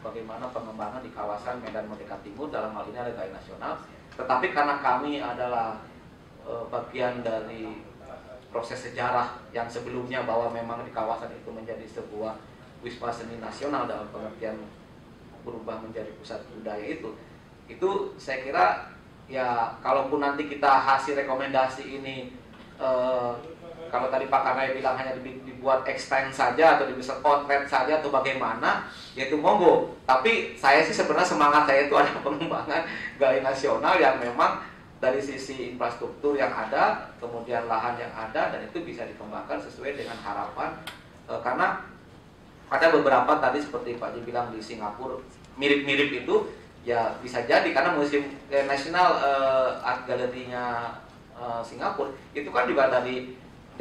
bagaimana pengembangan di kawasan Medan Merdeka Timur, dalam hal ini ada Galeri Nasional. Tetapi karena kami adalah bagian dari proses sejarah yang sebelumnya, bahwa memang di kawasan itu menjadi sebuah wisma seni nasional dalam pengertian berubah menjadi pusat budaya, itu saya kira ya, kalaupun nanti kita hasil rekomendasi ini kalau tadi Pak Kanai bilang hanya dibuat extend saja atau bisa outlet saja atau bagaimana, yaitu monggo. Tapi saya sih sebenarnya semangat saya itu ada pengembangan Galeri Nasional yang memang dari sisi infrastruktur yang ada, kemudian lahan yang ada, dan itu bisa dikembangkan sesuai dengan harapan. Karena ada beberapa tadi seperti Pak Ji bilang di Singapura mirip-mirip itu, ya bisa jadi karena Museum Nasional Art Gallery-nya Singapura itu kan juga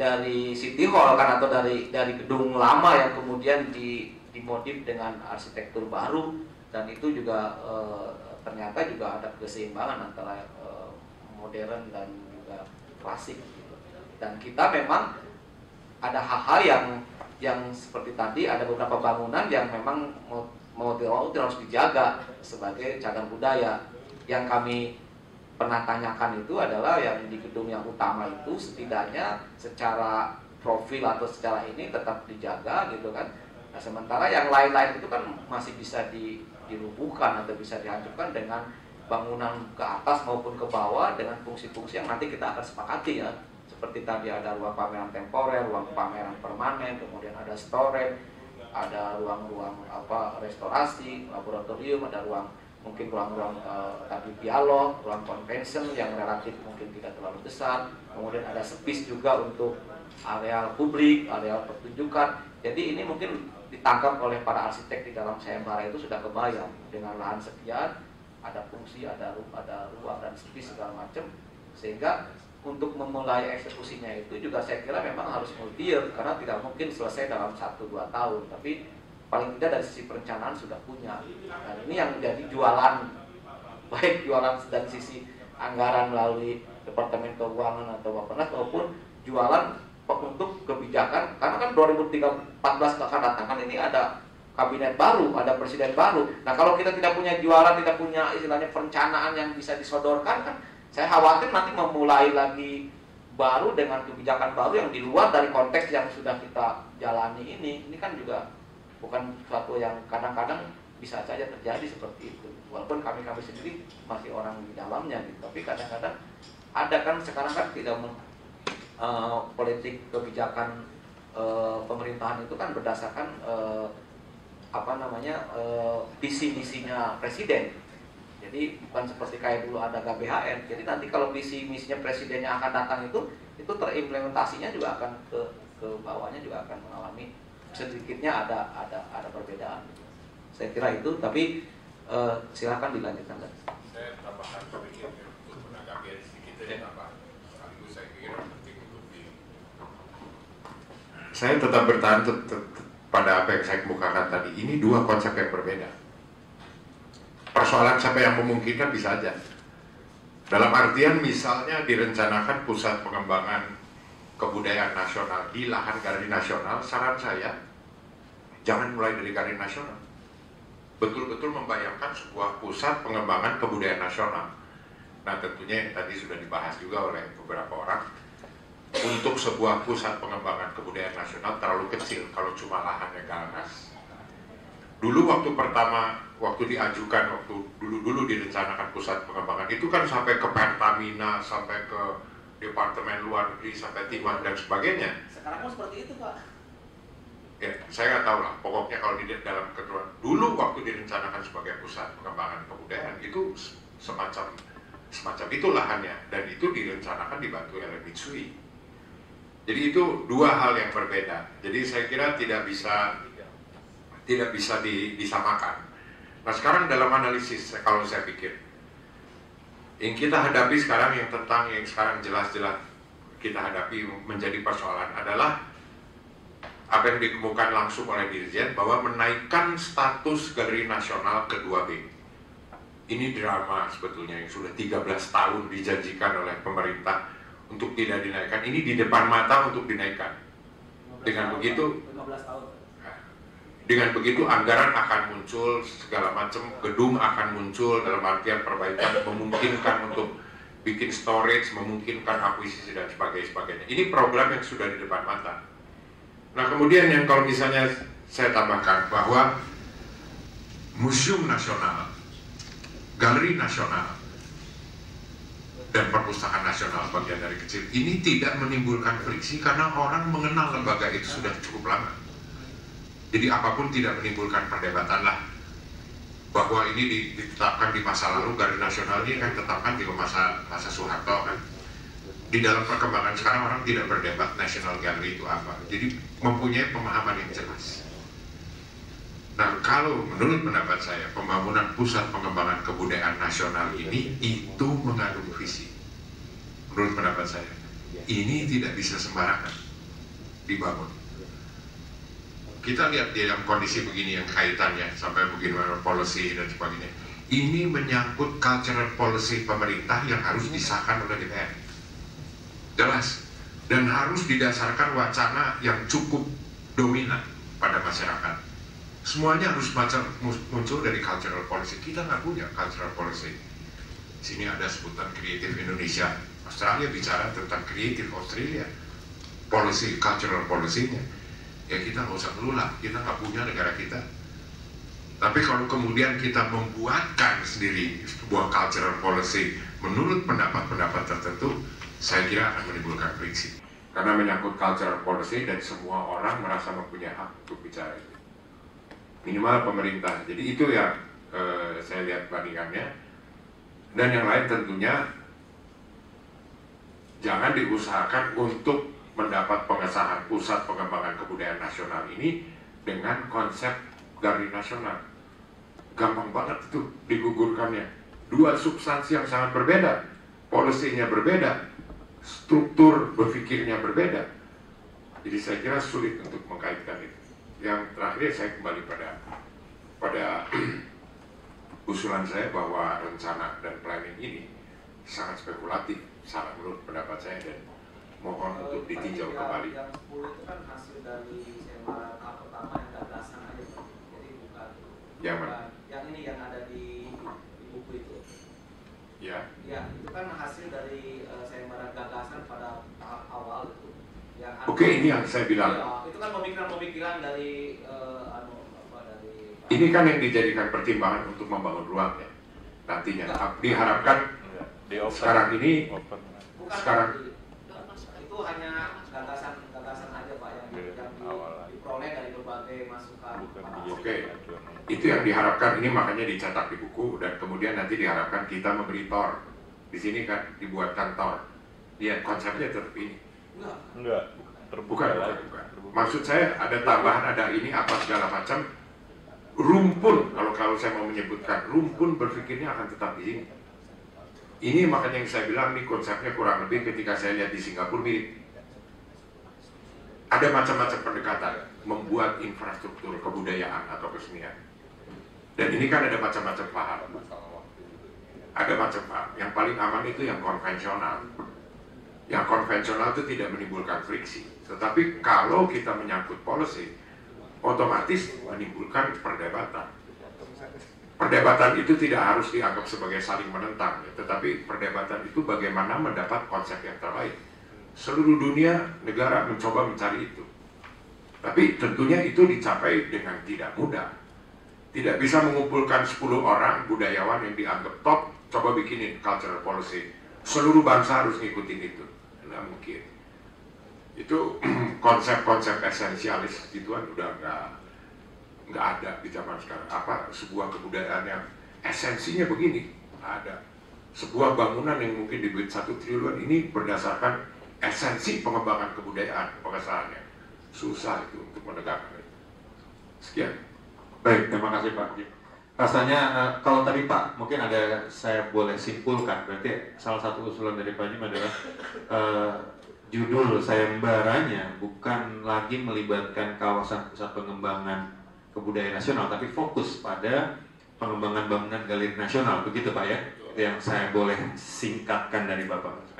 dari City Hall kan, atau dari gedung lama yang kemudian dimodif dengan arsitektur baru, dan itu juga ternyata juga ada keseimbangan antara modern dan juga klasik gitu. Dan kita memang ada hal-hal yang seperti tadi, ada beberapa bangunan yang memang mau tidak harus dijaga sebagai cagar budaya. Yang kami pernah tanyakan itu adalah yang di gedung yang utama itu setidaknya secara profil atau secara ini tetap dijaga gitu kan. Nah, sementara yang lain-lain itu kan masih bisa dirubuhkan atau bisa dihancurkan dengan bangunan ke atas maupun ke bawah dengan fungsi-fungsi yang nanti kita akan sepakati ya. Seperti tadi ada ruang pameran temporer, ruang pameran permanen, kemudian ada storage, ada ruang-ruang restorasi, laboratorium, ada mungkin ruang-ruang tadi dialog, ruang convention yang relatif mungkin tidak terlalu besar, kemudian ada space juga untuk areal publik, areal pertunjukan. Jadi ini mungkin ditangkap oleh para arsitek di dalam sayembara itu sudah kebayang dengan lahan sekian, ada fungsi, ada ruang dan space segala macam, sehingga untuk memulai eksekusinya itu juga saya kira memang harus multi-year, karena tidak mungkin selesai dalam 1-2 tahun, tapi paling tidak dari sisi perencanaan sudah punya. Dan ini yang menjadi jualan, baik jualan dari sisi anggaran melalui Departemen Keuangan atau Bappenas, maupun jualan untuk kebijakan, karena kan 2014 akan datang kan ini ada kabinet baru, ada presiden baru. Nah, kalau kita tidak punya jualan, tidak punya istilahnya perencanaan yang bisa disodorkan, kan saya khawatir nanti memulai lagi baru dengan kebijakan baru yang di luar dari konteks yang sudah kita jalani ini. Ini kan juga bukan suatu yang kadang-kadang bisa saja terjadi seperti itu. Walaupun kami sendiri masih orang di dalamnya gitu. Tapi kadang-kadang ada kan sekarang kan tidak politik kebijakan pemerintahan itu kan berdasarkan visi-misinya presiden. Jadi bukan seperti kayak dulu ada GBHN. Jadi nanti kalau visi misinya presidennya akan datang itu terimplementasinya juga akan ke bawahnya juga akan mengalami sedikitnya ada perbedaan. Saya kira itu, tapi silakan dilanjutkan. Saya tambahkan sedikit untuk menanggapi sedikit ya Pak. Sekaligus saya kira penting untuk saya tetap bertahan pada apa yang saya kemukakan tadi. Ini dua konsep yang berbeda. Persoalan siapa yang memungkinkan bisa aja. Dalam artian misalnya direncanakan pusat pengembangan kebudayaan nasional di lahan galeri nasional, saran saya jangan mulai dari galeri nasional. Betul-betul membayangkan sebuah pusat pengembangan kebudayaan nasional. Nah tentunya yang tadi sudah dibahas juga oleh beberapa orang, untuk sebuah pusat pengembangan kebudayaan nasional terlalu kecil kalau cuma lahannya ganas. Dulu waktu diajukan, waktu dulu direncanakan pusat pengembangan itu kan sampai ke Pertamina, sampai ke Departemen Luar Negeri, sampai Timah dan sebagainya. Sekarang pun seperti itu, Pak. Ya, saya nggak tahu lah. Pokoknya kalau di dalam ketentuan dulu waktu direncanakan sebagai pusat pengembangan kebudayaan itu semacam itu lahannya, dan itu direncanakan dibantu oleh Mitsui. Jadi itu dua hal yang berbeda. Jadi saya kira tidak bisa disamakan. Nah sekarang dalam analisis, kalau saya pikir yang kita hadapi sekarang, yang sekarang jelas-jelas kita hadapi menjadi persoalan adalah apa yang dikemukakan langsung oleh Dirjen, bahwa menaikkan status galeri nasional ke 2B. Ini drama sebetulnya yang sudah 13 tahun dijanjikan oleh pemerintah untuk tidak dinaikkan. Ini di depan mata untuk dinaikkan. Dengan begitu, 15 tahun. Dengan begitu anggaran akan muncul, segala macam gedung akan muncul, dalam artian perbaikan, memungkinkan untuk bikin storage, memungkinkan akuisisi dan sebagainya. Ini program yang sudah di depan mata. Nah kemudian yang kalau misalnya saya tambahkan bahwa Museum Nasional, Galeri Nasional, dan Perpustakaan Nasional bagian dari kecil ini tidak menimbulkan friksi karena orang mengenal lembaga itu sudah cukup lama. Jadi apapun tidak menimbulkan perdebatan lah. Bahwa ini ditetapkan di masa lalu, Galeri Nasional ini kan ditetapkan di masa Soeharto kan. Di dalam perkembangan sekarang orang tidak berdebat National Gallery itu apa. Jadi mempunyai pemahaman yang jelas. Nah kalau menurut pendapat saya, pembangunan pusat pengembangan kebudayaan nasional ini itu mengandung visi. Menurut pendapat saya, ini tidak bisa sembarangan dibangun. Kita lihat di dalam kondisi begini yang kaitannya sampai bagaimana policy dan sebagainya. Ini menyangkut cultural policy pemerintah yang harus disahkan oleh DPR. Jelas, dan harus didasarkan wacana yang cukup dominan pada masyarakat. Semuanya harus muncul dari cultural policy. Kita nggak punya cultural policy. Sini ada sebutan Creative Indonesia. Australia bicara tentang Creative Australia. Policy, cultural policy-nya. Ya kita nggak usah perlu lah, kita nggak punya negara kita. Tapi kalau kemudian kita membuatkan sendiri sebuah cultural policy menurut pendapat-pendapat tertentu, saya kira akan menimbulkan friksi. Karena menyangkut cultural policy dan semua orang merasa mempunyai hak untuk bicara itu. Minimal pemerintah. Jadi itu yang saya lihat bandingannya. Dan yang lain tentunya jangan diusahakan untuk mendapat pengesahan pusat pengembangan kebudayaan nasional ini dengan konsep galeri nasional. Gampang banget itu digugurkannya. Dua substansi yang sangat berbeda, polisinya berbeda, struktur berpikirnya berbeda. Jadi saya kira sulit untuk mengkaitkan itu. Yang terakhir saya kembali pada usulan saya bahwa rencana dan planning ini sangat spekulatif, sangat menurut pendapat saya, dan mohon untuk ditinjau kembali. Yang 10 itu kan hasil dari seminar pertama yang gagasan aja, jadi bukan yang ini yang ada di buku itu. Ya. Ya, itu kan hasil dari seminar gagasan pada tahap awal itu. Oke, ini yang saya bilang. Ya, itu kan pemikiran-pemikiran dari ini kan yang dijadikan pertimbangan untuk membangun ruang ya. Nantinya diharapkan sekarang ini itu hanya gagasan aja Pak yang diperoleh dari berbagai masukan. Oke. Itu yang diharapkan, ini makanya dicetak di buku dan kemudian nanti diharapkan kita memberi tor. Di sini kan dibuatkan tor. Iya, konsepnya tetap ini. Enggak, bukan. Maksud saya ada tambahan, ada ini apa segala macam. Rumpun, kalau saya mau menyebutkan rumpun berpikirnya akan tetap di sini. Ini makanya yang saya bilang ini konsepnya kurang lebih ketika saya lihat di Singapura mirip. Ada macam-macam pendekatan membuat infrastruktur kebudayaan atau kesenian. Dan ini kan ada macam-macam paham. Ada macam paham. Yang paling aman itu yang konvensional. Yang konvensional itu tidak menimbulkan friksi. Tetapi kalau kita menyangkut policy, otomatis menimbulkan perdebatan. Perdebatan itu tidak harus dianggap sebagai saling menentang, ya, tetapi perdebatan itu bagaimana mendapat konsep yang terbaik. Seluruh dunia, negara mencoba mencari itu. Tapi tentunya itu dicapai dengan tidak mudah. Tidak bisa mengumpulkan 10 orang budayawan yang dianggap top, coba bikinin cultural policy. Seluruh bangsa harus ngikutin itu. Nggak mungkin. Itu konsep-konsep esensialis gituan udah nggak ada di zaman sekarang. Apa sebuah kebudayaan yang esensinya begini? Nggak ada. Sebuah bangunan yang mungkin dibuat 1 triliun ini berdasarkan esensi pengembangan kebudayaan, pengesahannya susah itu untuk menegakkan itu. Sekian. Baik, terima kasih Pak Jim. Rasanya kalau tadi Pak mungkin ada saya boleh simpulkan, berarti salah satu usulan dari Pak Jim adalah judul sayembaranya bukan lagi melibatkan kawasan pusat pengembangan kebudayaan nasional, tapi fokus pada pengembangan bangunan galeri nasional, begitu Pak ya? Itu yang saya boleh singkatkan dari Bapak.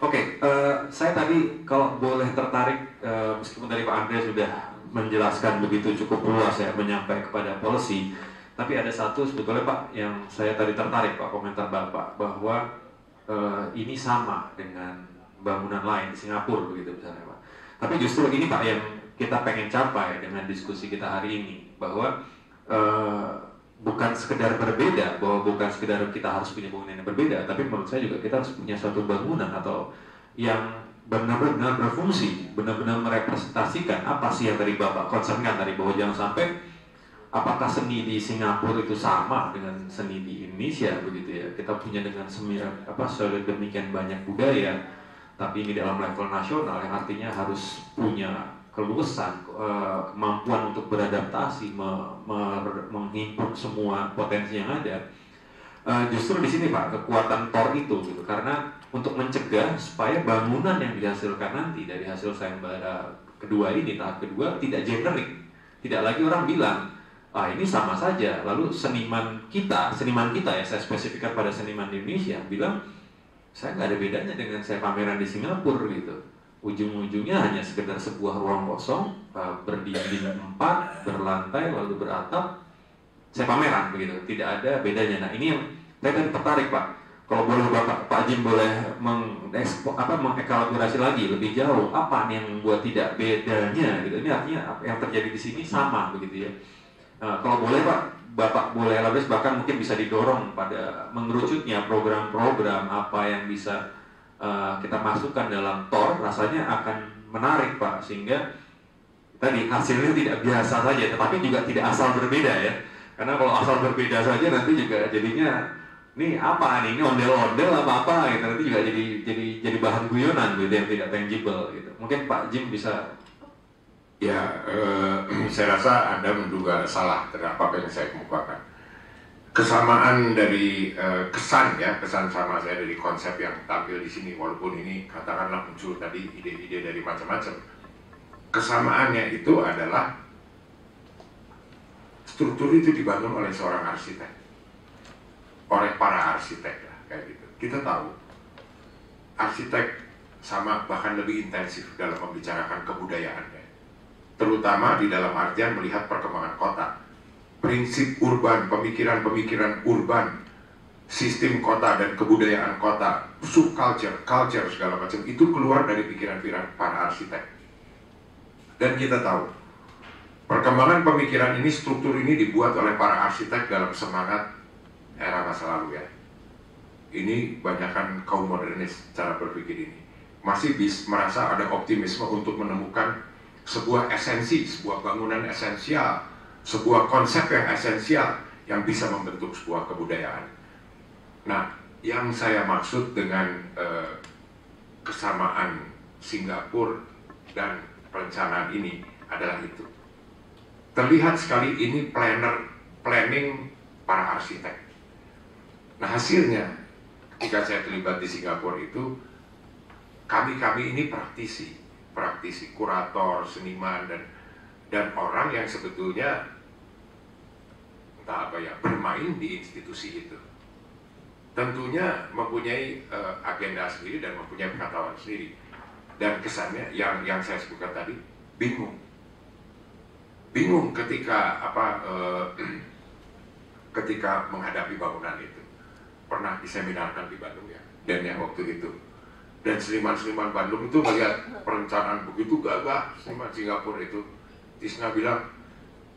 Oke, saya tadi kalau boleh tertarik, meskipun tadi Pak Andre sudah menjelaskan begitu cukup luas ya, menyampaikan kepada policy, tapi ada satu sebetulnya Pak yang saya tadi tertarik Pak komentar Bapak bahwa ini sama dengan bangunan lain di Singapura begitu misalnya Pak. Tapi justru ini Pak yang kita pengen capai dengan diskusi kita hari ini, bahwa bukan sekedar berbeda, bahwa bukan sekedar kita harus punya bangunan yang berbeda, tapi menurut saya juga kita harus punya suatu bangunan atau yang benar-benar berfungsi, benar-benar merepresentasikan apa sih yang tadi Bapak concernkan tadi, bahwa jangan sampai apakah seni di Singapura itu sama dengan seni di Indonesia begitu ya. Kita punya dengan sedemikian banyak budaya, tapi ini dalam level nasional yang artinya harus punya keluasan, kemampuan untuk beradaptasi, menghimpun semua potensi yang ada. Justru di sini Pak kekuatan TOR itu gitu, karena untuk mencegah supaya bangunan yang dihasilkan nanti dari hasil sayembara kedua ini, tahap kedua, tidak generik, tidak lagi orang bilang ini sama saja. Lalu seniman kita ya, saya spesifikkan pada seniman di Indonesia, bilang saya nggak ada bedanya dengan saya pameran di Singapura gitu. Ujung-ujungnya hanya sekedar sebuah ruang kosong, berdinding 4, berlantai, lalu beratap, saya pameran begitu, tidak ada bedanya. Nah ini yang saya kan tertarik Pak. Kalau boleh Pak Jim boleh mengelaborasi lagi lebih jauh, apa nih yang membuat tidak bedanya gitu. Ini artinya apa yang terjadi di sini sama begitu ya. Kalau boleh Bapak boleh elaborasi, bahkan mungkin bisa didorong pada mengerucutnya program-program apa yang bisa kita masukkan dalam TOR, rasanya akan menarik Pak, sehingga tadi hasilnya tidak biasa saja, tetapi juga tidak asal berbeda ya. Karena kalau asal berbeda saja nanti juga jadinya ini apa nih, ini ondel-ondel apa gitu, nanti juga jadi bahan guyonan gitu yang tidak tangible gitu. Mungkin Pak Jim bisa. Ya, saya rasa Anda menduga salah terhadap apa yang saya kemukakan. Kesamaan dari kesan sama saya dari konsep yang tampil di sini, walaupun ini katakanlah muncul tadi ide-ide dari macam-macam. Kesamaannya itu adalah struktur itu dibangun oleh seorang arsitek, oleh para arsitek lah, kayak gitu. Kita tahu arsitek sama bahkan lebih intensif dalam membicarakan kebudayaannya, terutama di dalam artian melihat perkembangan kota, prinsip urban, pemikiran-pemikiran urban, sistem kota dan kebudayaan kota, subculture, culture segala macam itu keluar dari pikiran-pikiran para arsitek. Dan kita tahu perkembangan pemikiran ini, struktur ini dibuat oleh para arsitek dalam semangat era masa lalu ya. Ini banyakkan kaum modernis cara berpikir ini masih merasa ada optimisme untuk menemukan sebuah esensi, sebuah bangunan esensial, sebuah konsep yang esensial yang bisa membentuk sebuah kebudayaan. Nah, yang saya maksud dengan kesamaan Singapura dan perencanaan ini adalah itu. Terlihat sekali ini planning para arsitek. Nah hasilnya, ketika saya terlibat di Singapura itu, kami ini praktisi, kurator, seniman dan orang yang sebetulnya entah apa ya bermain di institusi itu. tentunya mempunyai agenda sendiri dan mempunyai pengetahuan sendiri. Dan kesannya yang saya sebutkan tadi, bingung ketika ketika menghadapi bangunan itu. Pernah diseminarkan di Bandung ya, dan yang waktu itu, dan seniman-seniman Bandung itu melihat perencanaan begitu gagah, seniman Singapura itu, Tisna bilang,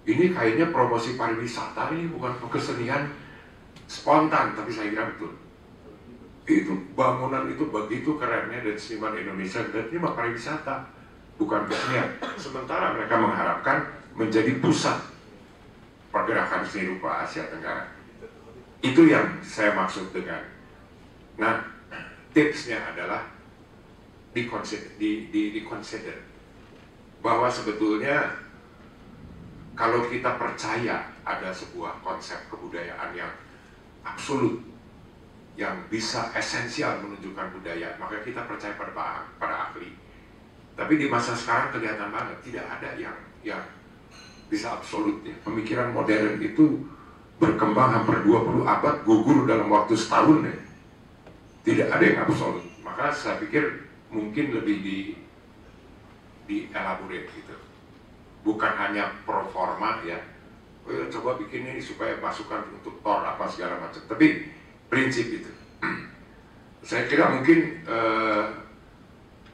ini kayaknya promosi pariwisata, ini bukan kesenian spontan. Tapi saya kira betul, itu bangunan itu begitu kerennya, dan seniman Indonesia dan ini mah pariwisata, bukan kesenian. Sementara mereka mengharapkan menjadi pusat pergerakan seni rupa Asia Tenggara. Itu yang saya maksud dengan, nah, tipsnya adalah di-consider bahwa sebetulnya kalau kita percaya ada sebuah konsep kebudayaan yang absolut, yang bisa esensial menunjukkan budaya, maka kita percaya pada ahli. Tapi di masa sekarang kelihatan banget tidak ada yang bisa absolut ya. Pemikiran modern itu berkembang hampir 20 abad, gugur dalam waktu setahun ya. Tidak ada yang absolut. Maka saya pikir mungkin lebih di-elaborate gitu. Bukan hanya pro forma ya, coba bikin ini supaya masukan untuk tor apa segala macam. Tapi prinsip itu. Saya kira mungkin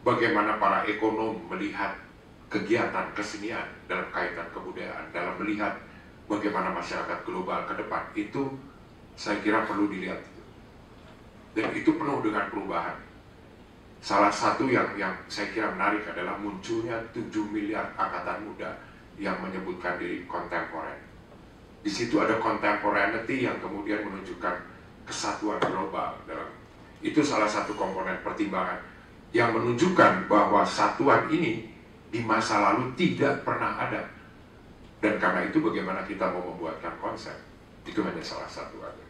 bagaimana para ekonom melihat kegiatan kesenian dalam kaitan kebudayaan, dalam melihat bagaimana masyarakat global ke depan, itu saya kira perlu dilihat. Dan itu penuh dengan perubahan. Salah satu yang saya kira menarik adalah munculnya 7 miliar angkatan muda yang menyebutkan diri kontemporer. Di situ ada contemporaneity yang kemudian menunjukkan kesatuan global. Itu salah satu komponen pertimbangan yang menunjukkan bahwa satuan ini di masa lalu tidak pernah ada. Dan karena itu bagaimana kita mau membuatkan konsep, itu hanya salah satu aja.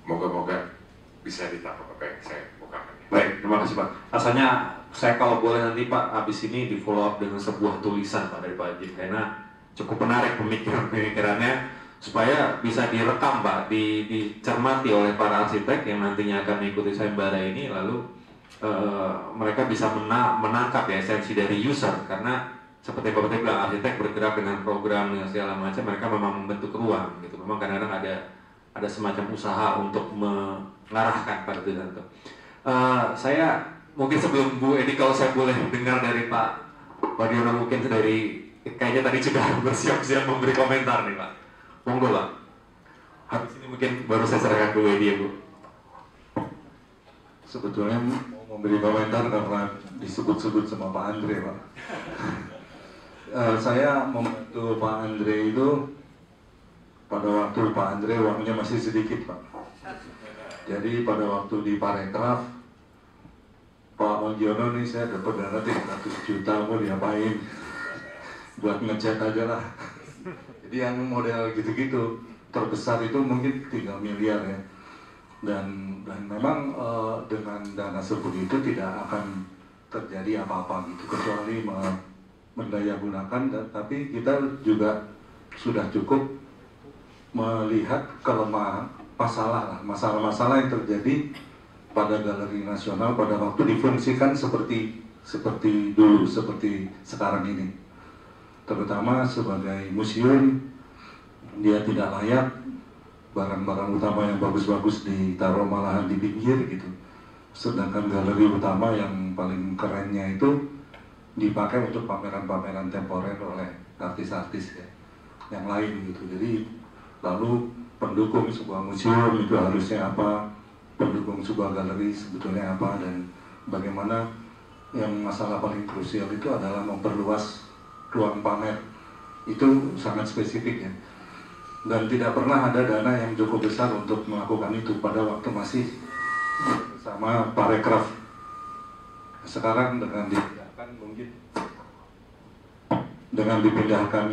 Moga-moga bisa ditangkap apa yang saya bukakan. Baik, terima kasih Pak. Rasanya saya kalau boleh nanti Pak, habis ini di follow up dengan sebuah tulisan Pak dari Pak Jim, karena cukup menarik pemikirannya, supaya bisa direkam Pak, dicermati oleh para arsitek yang nantinya akan mengikuti sayembara ini, lalu mereka bisa menangkap ya esensi dari user. Karena seperti Bapak tadi bilang, arsitek bergerak dengan program dengan segala macam, mereka memang membentuk ruang gitu. Memang kadang-kadang ada semacam usaha untuk mengarahkan pada itu. Saya mungkin sebelum Bu Edi, kalau saya boleh dengar dari Pak Wadiono, mungkin dari kayaknya tadi sudah bersiap-siap memberi komentar nih Pak. Monggo Pak. Habis ini mungkin baru saya serahkan ke Bu Edi ya Bu. Sebetulnya mau memberi komentar karena disebut-sebut sama Pak Andre Pak. Saya membantu Pak Andre itu pada waktu Pak Andre uangnya masih sedikit Pak. Jadi pada waktu di Parekraf, Pak Mangiono nih saya dapat dana 300 juta, mau diapain? Buat ngecat aja lah. Jadi yang model gitu-gitu terbesar itu mungkin 3 miliar ya. Dan memang dengan dana seperti itu tidak akan terjadi apa-apa gitu, kecuali mendaya gunakan. Tapi kita juga sudah cukup melihat kelemahan, masalah-masalah yang terjadi pada Galeri Nasional pada waktu difungsikan seperti dulu, seperti sekarang ini. Terutama sebagai museum, dia tidak layak, barang-barang utama yang bagus-bagus ditaruh malahan di pinggir gitu. Sedangkan galeri utama yang paling kerennya itu dipakai untuk pameran-pameran temporer oleh artis-artis ya, yang lain gitu. Jadi lalu pendukung sebuah museum itu harusnya apa, pendukung sebuah galeri sebetulnya apa, dan bagaimana yang masalah paling krusial itu adalah memperluas ruang pamer. Itu sangat spesifik ya. Dan tidak pernah ada dana yang cukup besar untuk melakukan itu pada waktu masih sama Parekraf. Sekarang dengan dipindahkan mungkin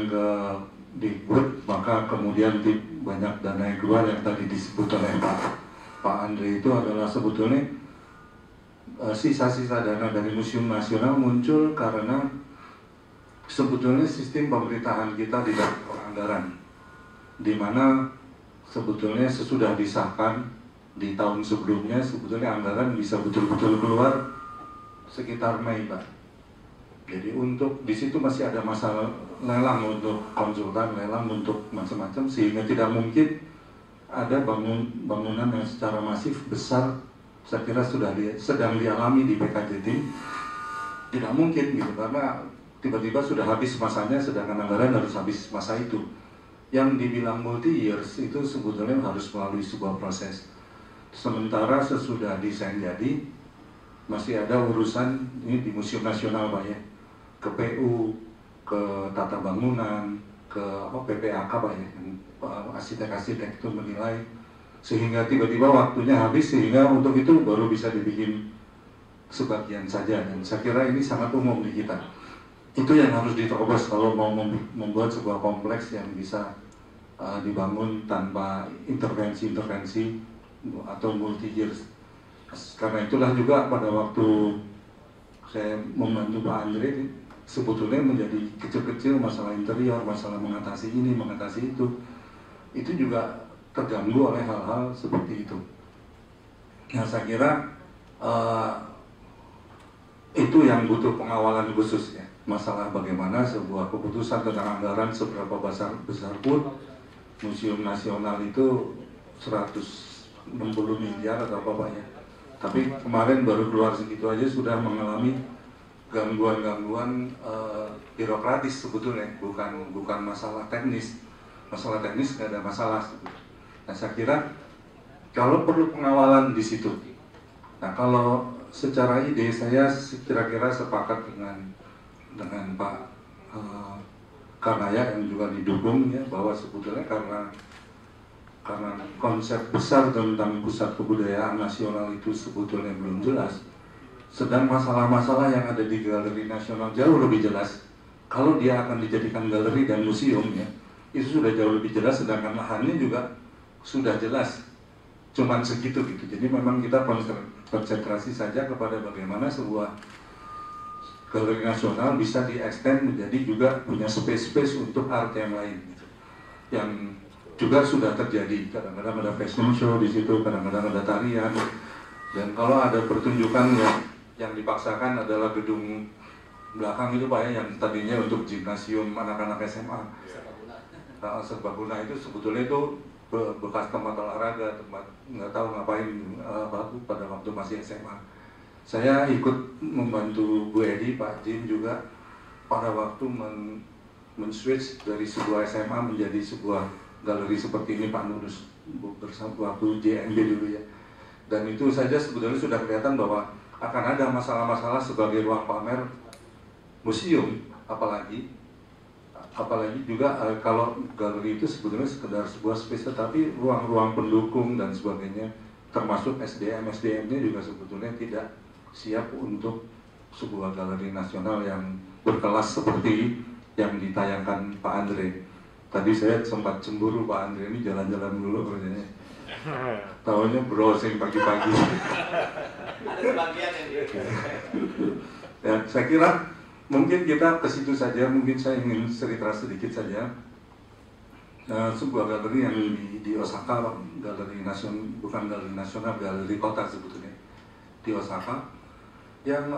ke Dikbud, maka kemudian banyak dana yang keluar yang tadi disebut oleh Pak Andre itu adalah sebetulnya sisa-sisa dana dari Museum Nasional muncul karena sebetulnya sistem pemerintahan kita di dalam anggaran, di mana sebetulnya sesudah disahkan di tahun sebelumnya sebetulnya anggaran bisa betul-betul keluar sekitar Mei, Pak. Jadi untuk di situ masih ada masalah lelang untuk konsultan, lelang untuk macam-macam, sehingga tidak mungkin ada bangunan yang secara masif besar. Saya kira sedang dialami di PKJT. Tidak mungkin gitu, karena tiba-tiba sudah habis masanya, sedangkan anggaran harus habis masa itu. Yang dibilang multi years itu sebetulnya harus melalui sebuah proses. Sementara sesudah desain jadi, masih ada urusan ini di Museum Nasional, Pak ya, ke PU, ke tata bangunan, ke PPAK, Pak ya, arsitek-arsitek itu menilai, sehingga tiba-tiba waktunya habis, sehingga untuk itu baru bisa dibikin sebagian saja. Dan saya kira ini sangat umum di kita. Itu yang harus diterobos kalau mau membuat sebuah kompleks yang bisa dibangun tanpa intervensi atau multi years. Karena itulah juga pada waktu saya membantu Pak Andre, sebetulnya menjadi kecil-kecil masalah interior, masalah mengatasi ini, mengatasi itu juga terganggu oleh hal-hal seperti itu. Nah, saya kira itu yang butuh pengawalan khusus ya. Masalah bagaimana sebuah keputusan tentang anggaran seberapa besar pun Museum Nasional itu 160 miliar atau apa ya. Tapi kemarin baru keluar segitu aja sudah mengalami gangguan-gangguan birokratis sebetulnya, bukan masalah teknis. Masalah teknis nggak ada masalah. Nah, saya kira kalau perlu pengawalan di situ. Nah, kalau secara ide saya kira-kira sepakat dengan Pak Karnaya yang juga didukung ya, bahwa sebetulnya karena konsep besar tentang pusat kebudayaan nasional itu sebetulnya belum jelas, sedang masalah-masalah yang ada di Galeri Nasional jauh lebih jelas. Kalau dia akan dijadikan galeri dan museum ya, itu sudah jauh lebih jelas, sedangkan lahannya juga sudah jelas, cuman segitu gitu. Jadi memang kita konsentrasi saja kepada bagaimana sebuah Galeri Nasional bisa di-extend menjadi juga punya space-space untuk art yang lain gitu. Yang juga sudah terjadi, kadang-kadang ada fashion show di situ, kadang-kadang ada tarian, dan kalau ada pertunjukan yang dipaksakan adalah gedung belakang itu Pak ya, yang tadinya untuk gimnasium anak-anak SMA, serbaguna itu sebetulnya itu bekas tempat olahraga, tempat nggak tahu ngapain pada waktu masih SMA. Saya ikut membantu Bu Edi, Pak Jim juga pada waktu men-switch dari sebuah SMA menjadi sebuah galeri seperti ini, Pak Nurus, bersama waktu JNB dulu ya. Dan itu saja sebetulnya sudah kelihatan bahwa akan ada masalah-masalah sebagai ruang pamer museum, apalagi juga kalau galeri itu sebetulnya sekedar sebuah space, tetapi ruang-ruang pendukung dan sebagainya, termasuk SDM-nya juga sebetulnya tidak siap untuk sebuah galeri nasional yang berkelas seperti yang ditayangkan Pak Andre. Tadi saya sempat cemburu Pak Andre ini jalan-jalan dulu kerjanya. Tahunya browsing pagi-pagi. Ada sebagian yang Ya, saya kira mungkin kita ke situ saja. Mungkin saya ingin cerita sedikit saja. Sebuah galeri yang di Osaka, galeri nasional, bukan galeri nasional, galeri kota sebetulnya di Osaka, yang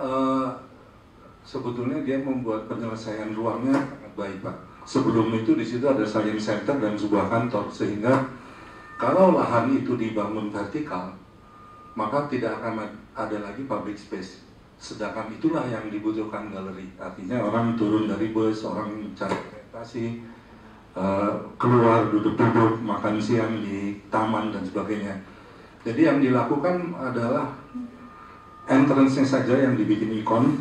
sebetulnya dia membuat penyelesaian ruangnya sangat baik Pak. Sebelum itu di situ ada science center dan sebuah kantor, sehingga kalau lahan itu dibangun vertikal, maka tidak akan ada lagi public space. Sedangkan itulah yang dibutuhkan galeri. Artinya orang turun dari bus, orang cari orientasi, keluar duduk-duduk, makan siang di taman dan sebagainya. Jadi yang dilakukan adalah entrance-nya saja yang dibikin ikon,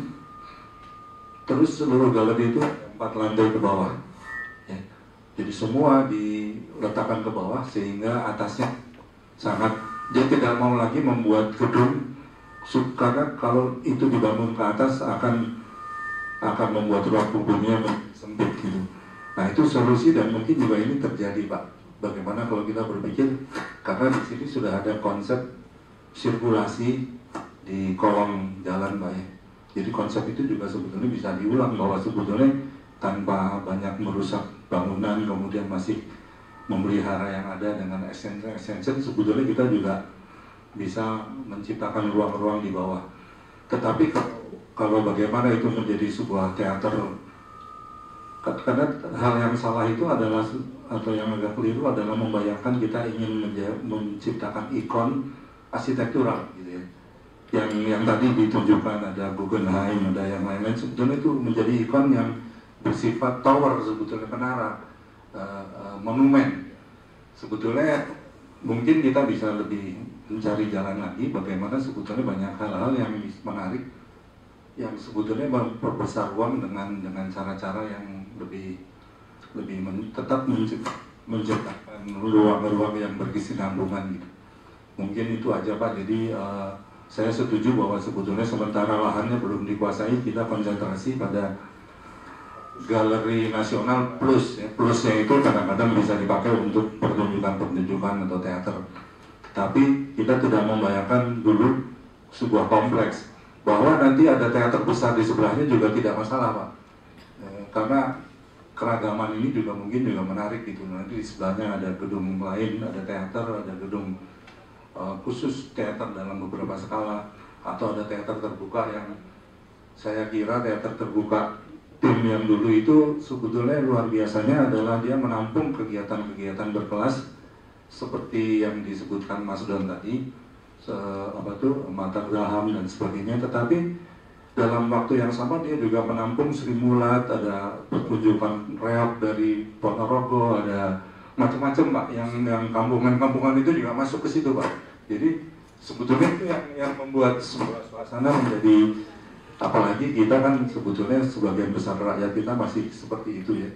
terus seluruh galeri itu 4 lantai ke bawah. Ya. Jadi semua diletakkan ke bawah sehingga atasnya sangat, dia tidak mau lagi membuat gedung, karena kalau itu dibangun ke atas akan membuat ruang publiknya sempit gitu. Nah itu solusi, dan mungkin juga ini terjadi Pak. Bagaimana kalau kita berpikir, karena di sini sudah ada konsep sirkulasi di kolong jalan Pak ya. Jadi konsep itu juga sebetulnya bisa diulang, bahwa sebetulnya tanpa banyak merusak bangunan, kemudian masih memelihara yang ada dengan extension, sebetulnya kita juga bisa menciptakan ruang-ruang di bawah. Tetapi kalau bagaimana itu menjadi sebuah teater, karena hal yang salah itu adalah, atau yang agak keliru adalah membayangkan kita ingin menciptakan ikon arsitektural gitu ya. Yang tadi ditunjukkan ada Guggenheim, ada yang lain-lain, sebetulnya itu menjadi ikon yang bersifat tower, sebetulnya menara, monumen. Sebetulnya mungkin kita bisa lebih mencari jalan lagi bagaimana sebetulnya banyak hal-hal yang menarik yang sebetulnya memperbesar ruang dengan cara-cara yang lebih tetap menciptakan ruang-ruang yang berkesinambungan gitu. Mungkin itu aja Pak. Jadi saya setuju bahwa sebetulnya sementara lahannya belum dikuasai, kita konsentrasi pada galeri nasional plus ya. Plusnya itu kadang-kadang bisa dipakai untuk pertunjukan-pertunjukan atau teater. Tapi kita tidak membayangkan dulu sebuah kompleks bahwa nanti ada teater besar di sebelahnya juga tidak masalah Pak. Karena keragaman ini juga mungkin juga menarik gitu. Nanti di sebelahnya ada gedung lain, ada teater, ada gedung khusus teater dalam beberapa skala, atau ada teater terbuka yang saya kira teater terbuka tim yang dulu itu sebetulnya luar biasanya adalah dia menampung kegiatan-kegiatan berkelas seperti yang disebutkan Mas Don tadi, Mata Graham dan sebagainya, tetapi dalam waktu yang sama dia juga menampung Sri Mulat, ada pertunjukan reok dari Ponorogo, ada macam-macam Pak, yang kampungan-kampungan itu juga masuk ke situ Pak. Jadi sebetulnya itu yang membuat sebuah suasana menjadi, apalagi kita kan sebetulnya sebagian besar rakyat kita masih seperti itu ya.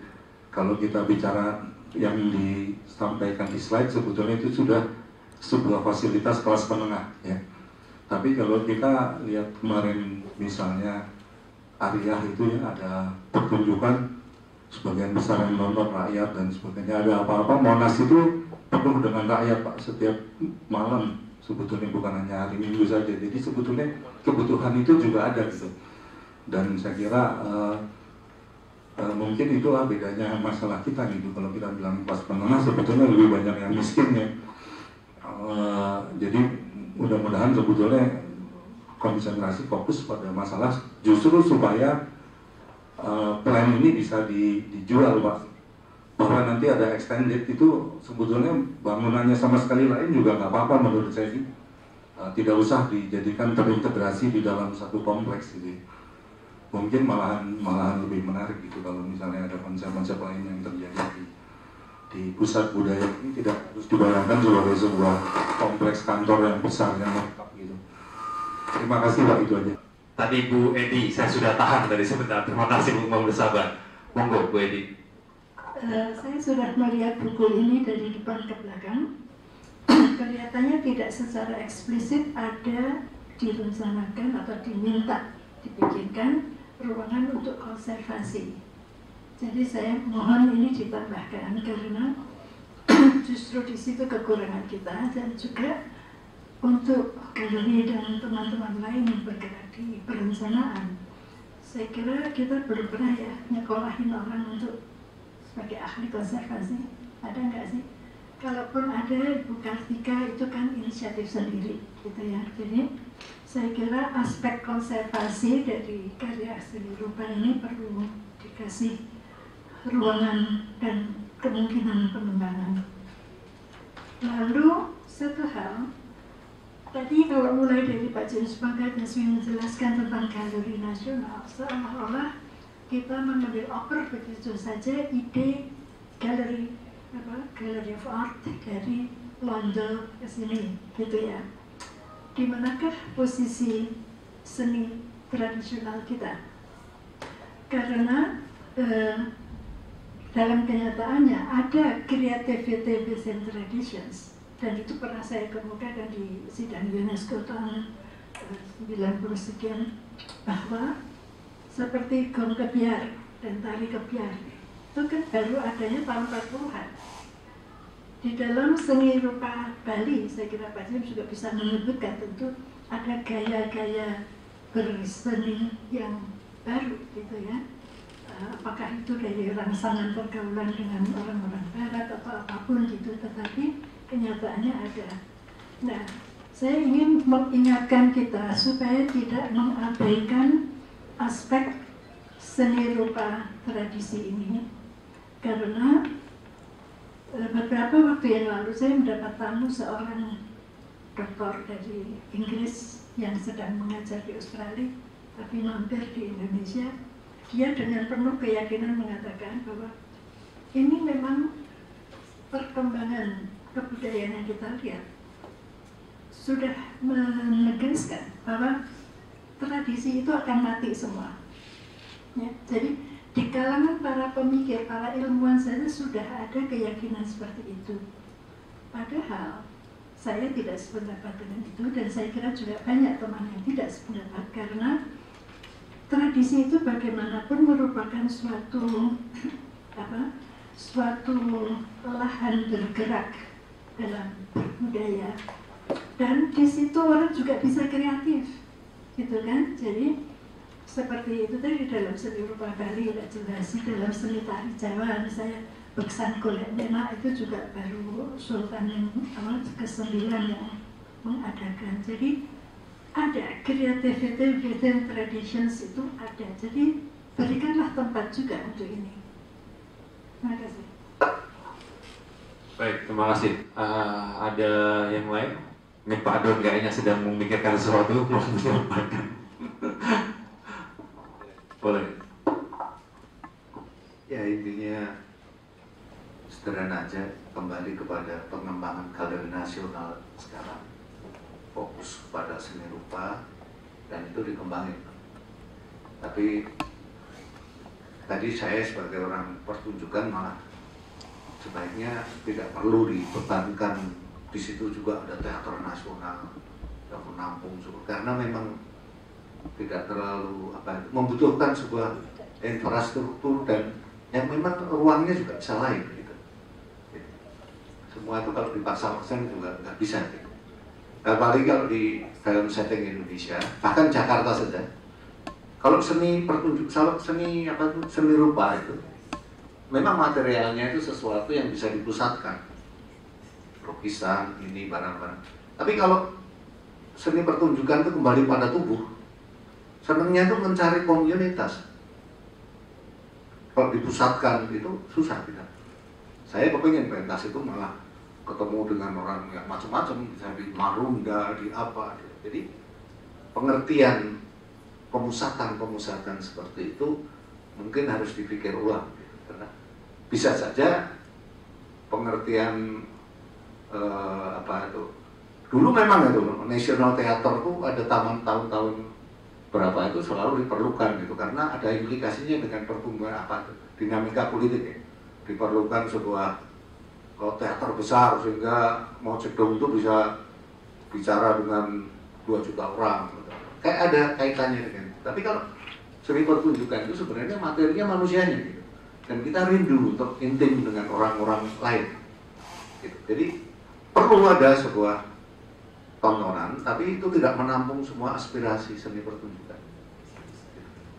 Kalau kita bicara yang disampaikan di slide sebetulnya itu sudah sebuah fasilitas kelas menengah ya. Tapi kalau kita lihat kemarin misalnya Ariyah itu ya, ada pertunjukan sebagian besar yang nonton rakyat dan sebagainya, ada apa-apa Monas itu penuh dengan rakyat Pak setiap malam, sebetulnya bukan hanya hari Minggu saja. Jadi sebetulnya kebutuhan itu juga ada gitu. Dan saya kira mungkin itulah bedanya masalah kita gitu. Kalau kita bilang kelas menengah sebetulnya lebih banyak yang miskin ya. Jadi mudah-mudahan sebetulnya konsentrasi fokus pada masalah justru supaya plan ini bisa dijual Pak. Bahwa nanti ada extended itu sebetulnya bangunannya sama sekali lain juga nggak apa-apa menurut saya sih. Tidak usah dijadikan terintegrasi di dalam satu kompleks gitu. Mungkin malahan lebih menarik gitu kalau misalnya ada konsep-konsep lain yang terjadi di pusat budaya ini, tidak harus dibayangkan sebagai sebuah kompleks kantor yang besar yang lengkap gitu. Terima kasih Pak, itu aja. Tadi Bu Edi, saya sudah tahan dari sebentar. Terima kasih Bu, mau bersabar. Monggo Bu Edi. Saya sudah melihat buku ini dari depan ke belakang. Kelihatannya tidak secara eksplisit ada direncanakan atau diminta dibikinkan ruangan untuk konservasi. Jadi saya mohon ini ditambahkan karena justru di situ kekurangan kita, dan juga untuk galeri dan teman-teman lain yang bergerak di perencanaan. Saya kira kita belum pernah ya nyekolahin orang untuk sebagai ahli konservasi, ada nggak sih? Kalaupun ada, Bu Kartika itu kan inisiatif sendiri, gitu ya. Jadi saya kira aspek konservasi dari karya seni rupa ini perlu dikasih ruangan dan kemungkinan pengembangan. Lalu satu hal, tadi kalau mulai dari Pak James Bangga dan menjelaskan tentang galeri nasional, seolah-olah kita mengambil oper begitu saja ide galeri Gallery of Art dari London ke sini, gitu ya. Di manakah posisi seni tradisional kita? Karena dalam kenyataannya ada creativity within traditions, dan itu pernah saya kemukakan di sidang UNESCO tahun 90 sekian, bahwa seperti gong kebiar dan tari kebiar itu kan baru adanya tahun 40-an. Di dalam seni rupa Bali, saya kira Pak James juga bisa menyebutkan, tentu ada gaya-gaya berseni yang baru gitu ya. Apakah itu dari rangsangan pergaulan dengan orang-orang barat atau apapun gitu, tetapi kenyataannya ada. Nah, Saya ingin mengingatkan kita supaya tidak mengabaikan aspek seni rupa tradisi ini, karena beberapa waktu yang lalu saya mendapat tamu seorang doktor dari Inggris yang sedang mengajar di Australia tapi mampir di Indonesia. Dia dengan penuh keyakinan mengatakan bahwa ini memang perkembangan kebudayaan yang kita lihat sudah menegaskan bahwa tradisi itu akan mati semua. Ya, jadi di kalangan para pemikir, para ilmuwan saja sudah ada keyakinan seperti itu. Padahal saya tidak sependapat dengan itu, dan saya kira juga banyak teman yang tidak sependapat, karena tradisi itu bagaimanapun merupakan suatu lahan bergerak dalam budaya, dan di situ orang juga bisa kreatif, gitu kan? Jadi seperti itu tadi dalam seni rupa Bali tidak jelas, dalam seni tari Jawa misalnya Beksan Golek Menak itu juga baru Sultan yang ke-9 yang mengadakan. Jadi ada creativity within traditions, itu ada. Jadi berikanlah tempat juga untuk ini. Terima kasih. Baik, terima kasih. Ada yang lain? Ini Pak Don kayaknya sedang memikirkan sesuatu. Boleh. Ya, intinya sederhana aja, kembali kepada pengembangan galeri nasional sekarang, fokus kepada seni rupa dan itu dikembangin. Tapi tadi saya sebagai orang pertunjukan malah sebaiknya tidak perlu dibebankan di situ juga ada teater nasional yang menampung, karena memang tidak terlalu membutuhkan sebuah infrastruktur dan yang memang ruangnya juga bisa lain gitu. Semua itu kalau dipaksa-paksakan juga nggak bisa gitu. Apalagi kalau di dalam setting Indonesia, bahkan Jakarta saja, kalau seni pertunjuk, seni rupa itu memang materialnya itu sesuatu yang bisa dipusatkan, lukisan ini barang-barang. Tapi kalau seni pertunjukan itu kembali pada tubuh, senangnya itu mencari komunitas. Kalau dipusatkan itu susah kita. Saya kepingin pentas itu malah ketemu dengan orang yang macam-macam, bisa di Marunda, di apa. Jadi pengertian pemusatan seperti itu mungkin harus dipikir ulang, karena bisa saja pengertian dulu memang itu National Theater itu ada tahun-tahun berapa itu selalu diperlukan gitu, karena ada implikasinya dengan pertumbuhan dinamika politik ya. Diperlukan sebuah teater besar sehingga Mao Zedong itu bisa bicara dengan 2 juta orang gitu. Kayak ada kaitannya dengan itu. Tapi kalau seni pertunjukan itu sebenarnya materinya manusianya gitu, dan kita rindu untuk intim dengan orang-orang lain gitu. Jadi perlu ada sebuah tontonan, tapi itu tidak menampung semua aspirasi seni pertunjukan.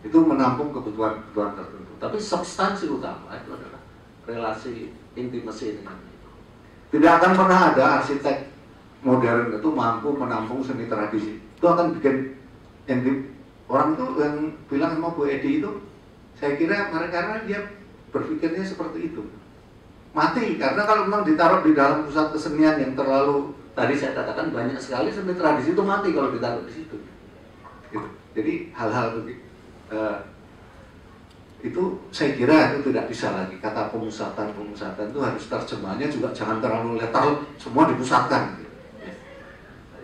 Itu menampung kebutuhan tertentu. Tapi substansi utama itu adalah relasi intimasi dengan itu. Tidak akan pernah ada arsitek modern itu mampu menampung seni tradisi. Itu akan bikin orang itu yang bilang sama Bu Edi itu, saya kira karena dia berpikirnya seperti itu. Mati, karena kalau memang ditaruh di dalam pusat kesenian yang terlalu, tadi saya katakan banyak sekali seni tradisi itu mati kalau ditaruh di situ. Gitu. Jadi hal-hal begitu itu saya kira itu tidak bisa lagi. Kata pemusatan itu harus terjemahnya juga jangan terlalu letteral, semua dipusatkan. Gitu.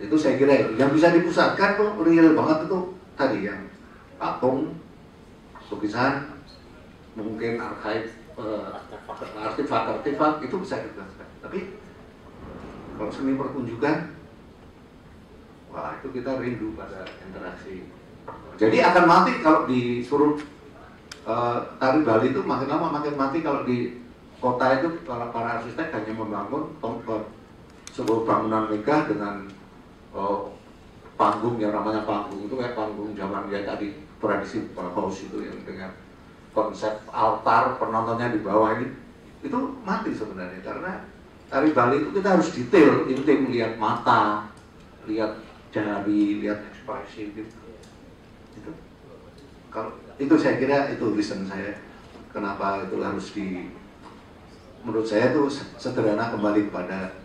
Itu saya kira itu. Yang bisa dipusatkan tuh real banget itu tadi yang patung, lukisan, mungkin artefak itu bisa dipusatkan. Tapi kalau seni pertunjukan, wah itu kita rindu pada interaksi. Jadi akan mati kalau disuruh tari Bali itu makin lama makin mati kalau di kota itu para arsitek hanya membangun sebuah bangunan megah dengan panggung yang namanya panggung itu kayak panggung zaman ya tadi tradisi Bauhaus itu yang dengan konsep altar penontonnya di bawah ini itu mati sebenarnya, karena tari Bali itu kita harus detail, intim, lihat mata, lihat jari, lihat ekspresi gitu. Itu kalau itu saya kira itu reason saya kenapa itu harus menurut saya itu sederhana kembali kepada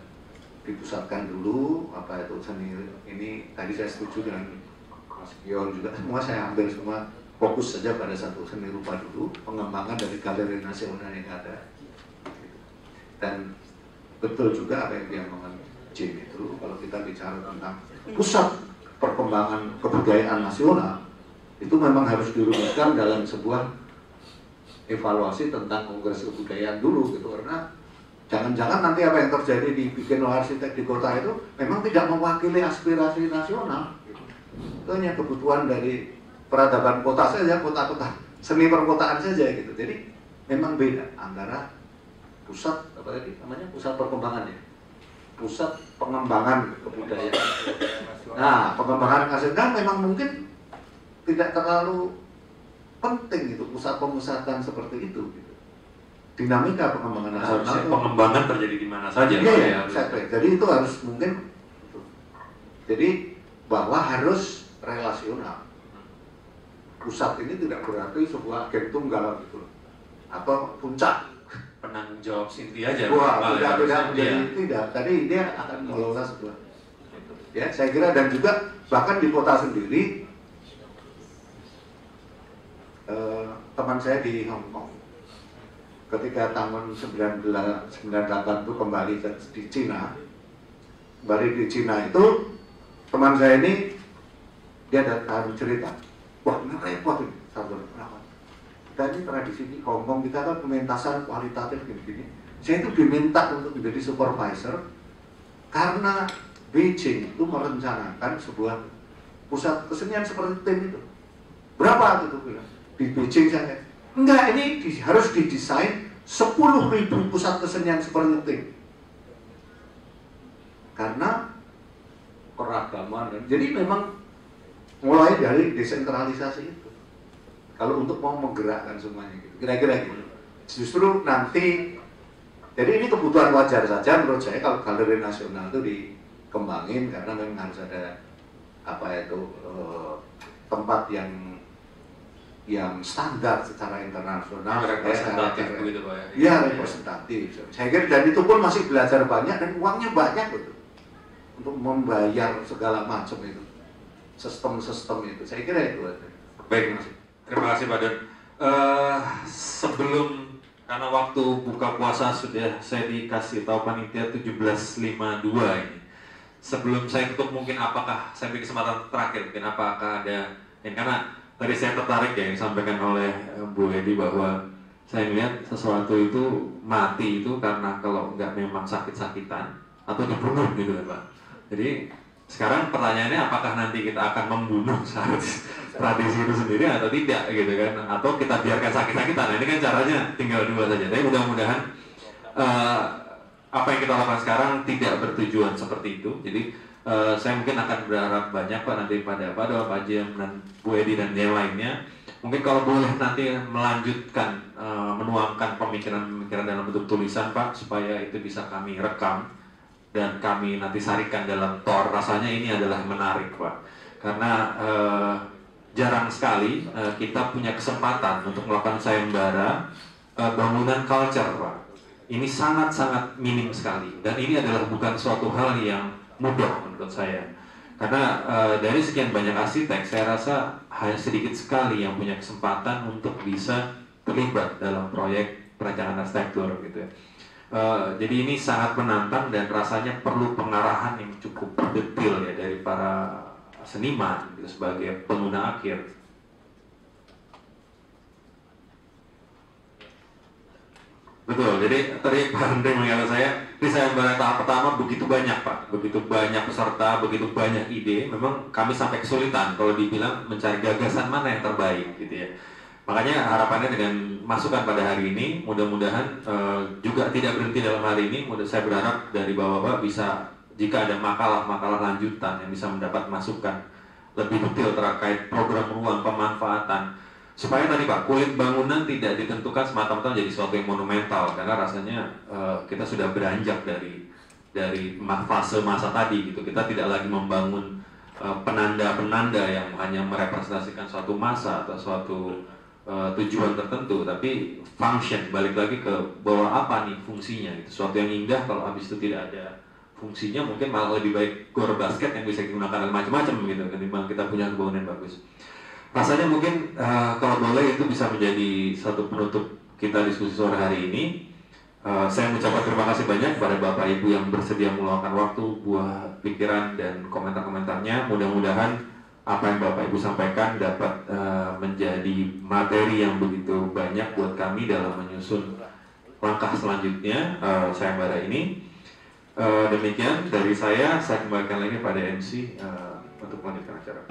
dipusatkan dulu apa itu seni ini. Tadi saya setuju dengan Mas Gion juga, saya hampir semua fokus saja pada satu seni rupa dulu, pengembangan dari galeri nasional yang ada. Dan betul juga apa yang dia ngomong Jim itu, kalau kita bicara tentang pusat perkembangan kebudayaan nasional, itu memang harus dirumuskan dalam sebuah evaluasi tentang kongres kebudayaan dulu gitu, karena jangan-jangan nanti apa yang terjadi dibikin oleh arsitek di kota itu memang tidak mewakili aspirasi nasional gitu. Itu hanya kebutuhan dari peradaban kota saja, kota-kota seni perkotaan saja gitu. Jadi memang beda antara pusat apa tadi namanya, pusat perkembangan ya, pusat pengembangan kebudayaan. Nah, pengembangan nasional memang mungkin tidak terlalu penting itu pusat pemusatan seperti itu gitu. Dinamika pengembangan nasional pengembangan terjadi di mana saja. Iya, jadi itu harus mungkin jadi bahwa harus relasional. Pusat ini tidak berarti sebuah agen tunggal gitu atau puncak penanggung jawab inti aja. Wah, tidak. Tadi dia akan mengelola sebuah ya, saya kira. Dan juga bahkan di kota sendiri teman saya di Hong Kong ketika tahun 1998 itu kembali di Cina, itu teman saya ini dia datang cerita, wah ini repot ini, kenapa? Kita ini tradisi di Hong Kong, kita kan pementasan kualitatif gini-gini. Saya itu diminta untuk menjadi supervisor karena Beijing itu merencanakan sebuah pusat kesenian seperti tim itu. Berapa itu bilang? Di Beijing saya, enggak, ini harus didesain 10.000 pusat kesenian seperti tim. Karena keragaman, jadi memang mulai dari desentralisasi itu. Kalau untuk mau menggerakkan semuanya gitu, kira-kira gitu. Justru nanti, jadi ini kebutuhan wajar saja menurut saya kalau galeri nasional itu dikembangin karena memang harus ada apa itu tempat yang standar secara internasional, representatif begitu Pak ya. Iya, representatif. Saya kira dan itu pun masih belajar banyak dan uangnya banyak gitu untuk membayar segala macam itu sistem itu. Saya kira itu. Baik, terima kasih Pak Don. Sebelum karena waktu buka puasa sudah saya dikasih tahu panitia 17.52 ini. Sebelum saya tutup mungkin apakah saya beri kesempatan terakhir mungkin apakah ada karena tadi saya tertarik ya yang disampaikan oleh Bu Edi bahwa saya melihat sesuatu itu mati itu karena kalau nggak memang sakit-sakitan atau dibunuh gitu kan Pak. Jadi sekarang pertanyaannya apakah nanti kita akan membunuh tradisi itu sendiri atau tidak gitu kan, atau kita biarkan sakit-sakitan. Nah, ini kan caranya tinggal dua saja. Tapi mudah-mudahan apa yang kita lakukan sekarang tidak bertujuan seperti itu. Jadi saya mungkin akan berharap banyak Pak nanti pada Pak Jem dan Bu Edi dan yang lainnya. Mungkin kalau boleh nanti melanjutkan menuangkan pemikiran-pemikiran dalam bentuk tulisan Pak, supaya itu bisa kami rekam dan kami nanti sarikan dalam TOR. Rasanya ini adalah menarik Pak, karena jarang sekali kita punya kesempatan untuk melakukan sayembara bangunan culture Pak. Ini sangat-sangat minim sekali, dan ini adalah bukan suatu hal yang mudah menurut saya. Karena dari sekian banyak arsitek, saya rasa hanya sedikit sekali yang punya kesempatan untuk bisa terlibat dalam proyek perencanaan arsitektur gitu ya. Jadi ini sangat menantang dan rasanya perlu pengarahan yang cukup detail ya dari para seniman gitu, sebagai pengguna akhir. Betul, jadi tadi Pak Andre mengatakan saya, di sayembara tahap pertama begitu banyak Pak, begitu banyak peserta, begitu banyak ide, memang kami sampai kesulitan kalau dibilang mencari gagasan mana yang terbaik gitu ya. Makanya harapannya dengan masukan pada hari ini, mudah-mudahan juga tidak berhenti dalam hari ini. Saya berharap dari Bapak-Bapak bisa, jika ada makalah-makalah lanjutan yang bisa mendapat masukan lebih detail terkait program ruang pemanfaatan, supaya tadi Pak, kulit bangunan tidak ditentukan semata-mata jadi sesuatu yang monumental, karena rasanya kita sudah beranjak dari dari fase masa tadi gitu. Kita tidak lagi membangun penanda-penanda yang hanya merepresentasikan suatu masa atau suatu tujuan tertentu, tapi function, balik lagi ke bahwa apa nih fungsinya gitu. Suatu yang indah kalau habis itu tidak ada fungsinya, mungkin malah lebih baik gor basket yang bisa digunakan macam-macam gitu ketimbang kita punya bangunan bagus. Rasanya mungkin kalau boleh itu bisa menjadi satu penutup kita diskusi sore hari ini. Saya mengucapkan terima kasih banyak kepada Bapak Ibu yang bersedia meluangkan waktu buat pikiran dan komentar-komentarnya. Mudah-mudahan apa yang Bapak Ibu sampaikan dapat menjadi materi yang begitu banyak buat kami dalam menyusun langkah selanjutnya sayembara ini. Demikian dari saya kembalikan lagi pada MC untuk melanjutkan acara.